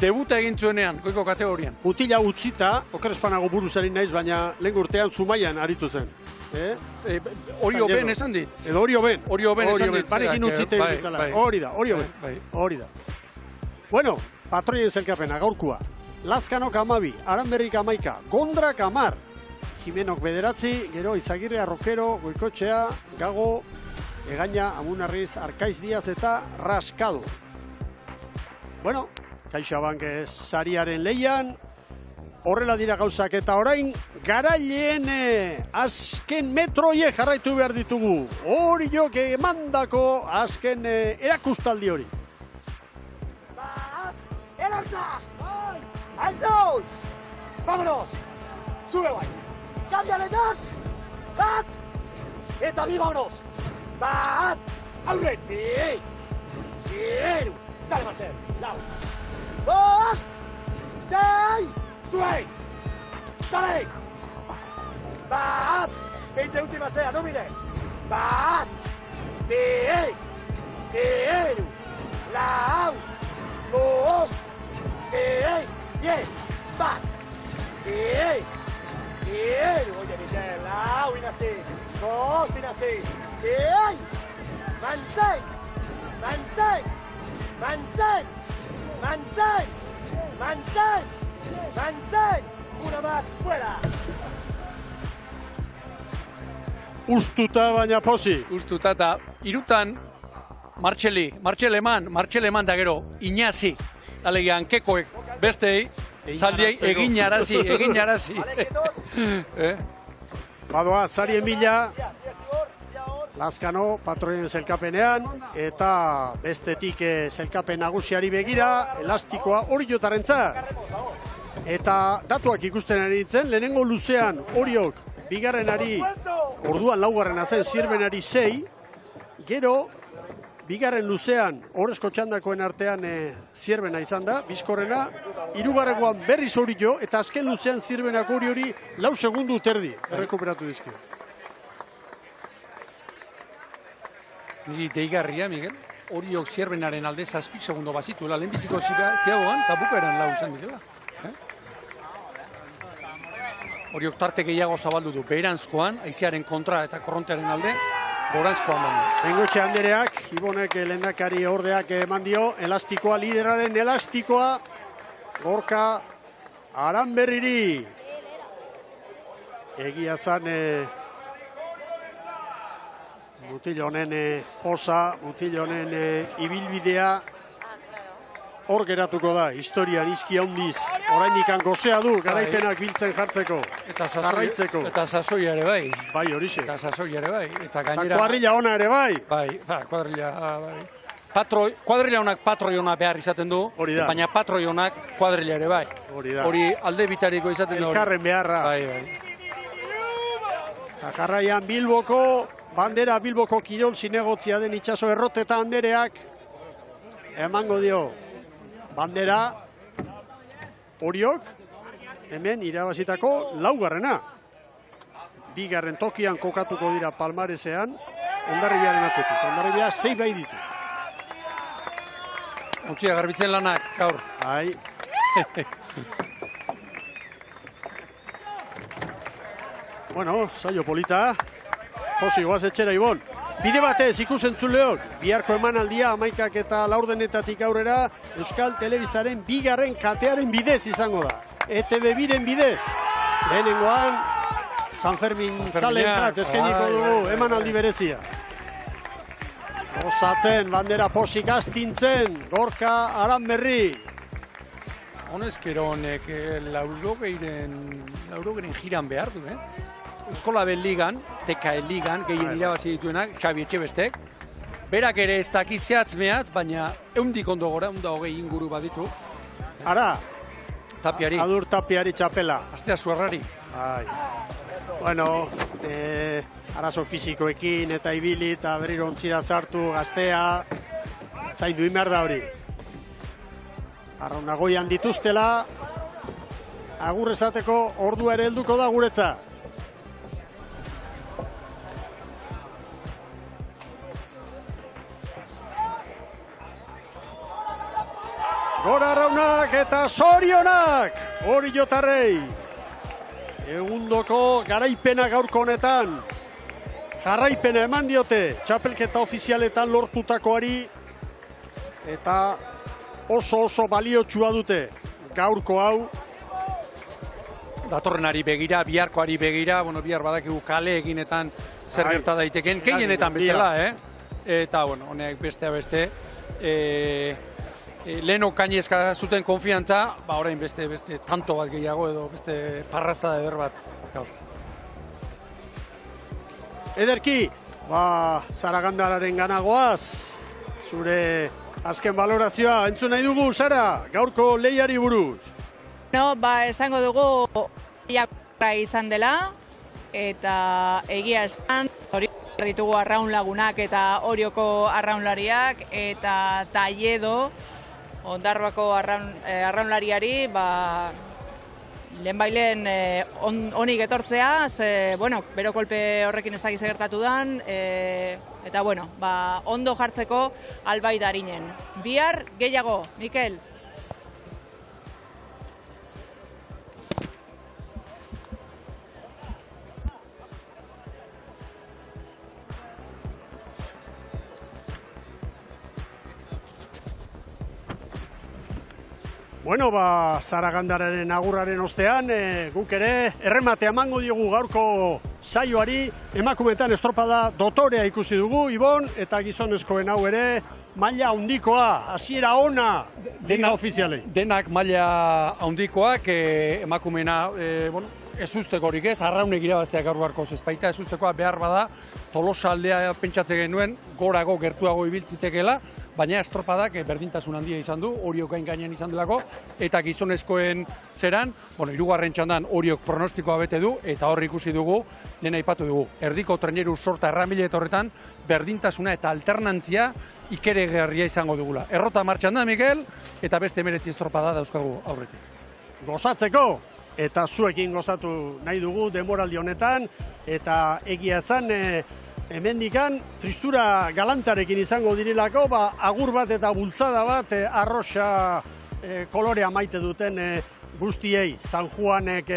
debuta egin zuenean, goiko kategorian. Mutila utzita, okerespanago buruzari naiz, baina lehen urtean Zumaian aritu zen. Hori hoben esan dit. Edo hori hoben. Hori hoben esan dit. Parekin utzite bezala. Hori da, hori da. Bueno, patroien zelkapena, gaurkua. Lazkanok 12, Aranberrik 11, Gondrak 10. Jimenok 9, gero Izagirre, Arrokero, Goikotxea, Gago, Egaña, Amunarriz, Arkaiz Diaz eta Raskado. Bueno, CaixaBank sariaren leian, horrela dira gauzak eta orain, garaileen azken metroie jarraitu behar ditugu. Hori jok emandako azken erakustaldi hori. ¡Alerta! ¡Altos! ¡Vámonos! ¡Sube, guay! ¡Cámbiale dos! ¡Bat! ¡Eta bi, vámonos! ¡Bat! ¡Aurren! ¡Bien! ¡Bien! ¡Dale, Marcel! ¡Lau! ¡Dos! ¡Seis! ¡Sube! ¡Dale! ¡Bat! 20 últimas, no mires! ¡Bat! ¡Bien! ¡Bien! ¡Lau! ¡Dos! ¡Seis! ¡Bien! ¡Bat! ¡Bien! ¡Bien! Oye, Michel, ¡Lau! ¡Inasis! ¡Dos! ¡Inasis! ¡Seis! ¡Mantén! ¡Mantén! ¡Mantén! ¡Mantén! ¡Mantén! ¡Mantén! ¡Una más! ¡Fuera! Ustuta baina posi. Ustuta eta irutan Martxeleman da gero, Iñazi, alegia hankekoek bestei, zaldiei eginarazi. Badoa, zarien bila, Lazkano, patroien zelkapenean, eta bestetik zelkapen nagusiari begira, elastikoa hori jotarentza. Eta datuak ikusten ari ditzen, lehenengo luzean horiok, bigarrenari, orduan laugarrena zen, zirbenari 6, gero, bigarren luzean, horrezko txandakoen artean zirbena izan da, bizkorrena, hirugarrengoan berriz hori jo, eta azken luzean zirbenak hori 4 segundu terdi, errekuperatu dizki. Niri deigarria, Miguel, horiok zirbenaren alde 7 segundo bazituela, lehenbiziko ziagoan, eta bukaeran 4 izan dira. Horiok tarte gehiago zabaldu du, beheranzkoan, haizearen kontra eta korrontearen alde, goranzkoan baino. Bengoetxe Andereak, Ibonek lehendakari ordeak eman dio, elastikoa, lideraren elastikoa, Gorka Aranberriri. Egia zan, mutil honen posa, mutil honen ibilbidea, hor geratuko da, historian izki handiz, oraindikan gozea du, garaipenak biltzen jartzeko, jarraitzeko. Eta sasoia ere bai. Bai, horixe. Eta sasoia ere bai. Eta gainera... kuadrilla ona ere bai. Bai, kuadrilla, bai. Kuadrilla honak patroi ona behar izaten du, baina patroi honak kuadrilla ere bai. Hori alde bitariko izaten du. Elkarren beharra. Bai. Eta jarraian Bilboko kirol zinegotzia den itxaso Erroteta Andereak emango dio. Bandera, horiok, hemen irabazitako 4. Bigarren tokian kokatuko dira Palmaresean, Hondarribiaren atzetik. Hondarribia 6 bai ditu. Utzia garbitzen lanak, gaur. Bai. Bueno, saio polita. Josi, goaz etxera, Ibon. Bide batez ikusentzuleok, biharko emanaldia 11 eta 4 aurrera Euskal Telebistaren bigarren katearen bidez izango da. ETV biren bidez. Lehenengoan, San Fermin zalentzat eskainiko dugu emanaldi berezia. Osatzen, bandera posik astintzen, Gorka Aranberri. Honezkero honek laurogeren jiran behar du, Euskolabel Ligan, TKL Ligan, gehien irabazi dituenak, Xabi Etxebestek, berak ere ez daki zehatz mehatz, baina eundik ondo gora, 120 inguru baditu. Ara, Tapiari. Adur Tapiari txapela. Astea zuerrari. Bueno, arazo fisikoekin eta ibili eta berriro ontzira sartu gaztea, zaindu imar da hori. Arraunagoian dituztela, agur esateko ordua ere helduko da guretza. Gora Arraunak eta zorionak, hori jotarrei. Egundoko garaipena gaurko honetan, jarraipena eman diote, txapelketa ofizialetan lortutakoari, eta oso baliotsua dute gaurko hau. Datorrenari begira, biharkoari begira, bueno, bihar badakigu kale eginetan zer gerta daiteken, keinetan bezala, Eta, bueno, honek bestea beste, leheno kainezka zuten konfiantza, orain beste tanto bat gehiago edo beste parrazta eder bat. Ederki, Zaragandararen ganagoaz, zure azken balorazioa entzun nahi dugu, Sara, gaurko lehiari buruz. Esango dugu lehiakora izan dela, eta egia esan, hori ditugu arraun lagunak eta Orioko arraunlariak, eta Talledo, Ondarroako arraunlariari, lehenbailen onik etortzea, bero kolpe horrekin ez dakiz gertatu dan, eta ondo jartzeko albai darinen. Bihar gehiago, Mikel. Bueno, Zaragandararen agurraren ostean, guk ere errematea emango diogu gaurko saioari, emakumetan estropada dotorea ikusi dugu, Ibon, eta gizonezkoen hau ere, maila handikoa, hasiera ona dena ofizialei. Denak maila handikoak, emakumena, ez ustekorik ez, arraunek irabazteak gaur barko zezpaita, ez ustekoa behar bada, Tolosa aldea pentsatze genuen, gorago gertuago ibiltzitekela, baina estropadak berdintasun handia izan du, Oriok gainean izan delako, eta gizonezkoen zeran, hirugarren txandan Oriok pronostikoa bete du, eta hor ikusi dugu, lehen aipatu dugu, erdiko treneru sorta erramile horretan, berdintasuna eta alternantzia ikeregarria izango dugula. Errota martxan da, Mikel, eta beste 19 estropada dauzkagu aurretik. Gozatzeko! Eta zuekin gozatu nahi dugu denboraldi honetan, eta egia esan hemendikan tristura galantarekin izango direlako, agur bat eta bultzada bat arroxa kolorea maite duten guztiei. San Juanek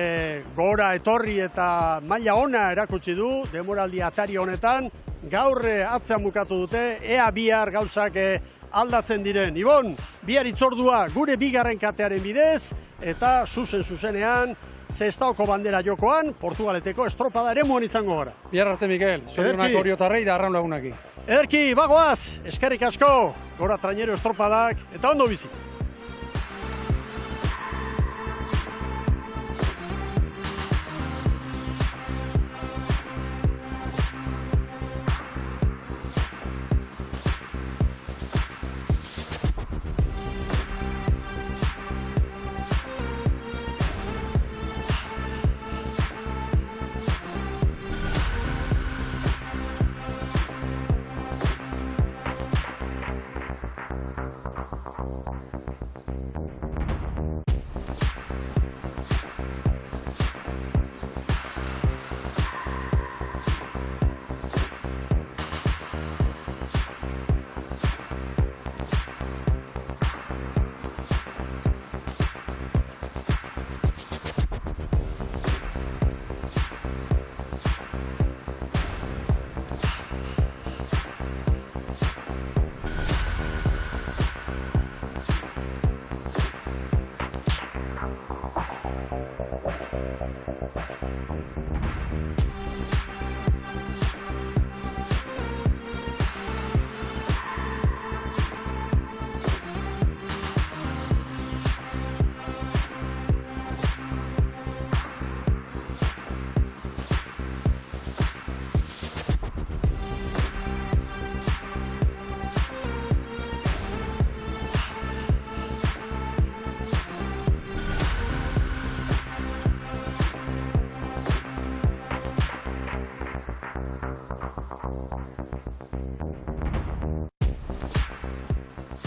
gora etorri eta maila ona erakutsi du denboraldi atari honetan, gaur atzean bukatu dute, ea bihar gauzak aldatzen diren. Ibon, bihar itzordua gure bigarren katearen bidez, eta zuzenean, Sestaoko bandera jokoan, Portugaleteko estropada eremuan izango gara. Bihar arte, Mikel, zorionak Oriotarrei da arraun lagunaki. Ederki, bagoaz, eskerrik asko, gora trainero estropadak, eta ondo bizi.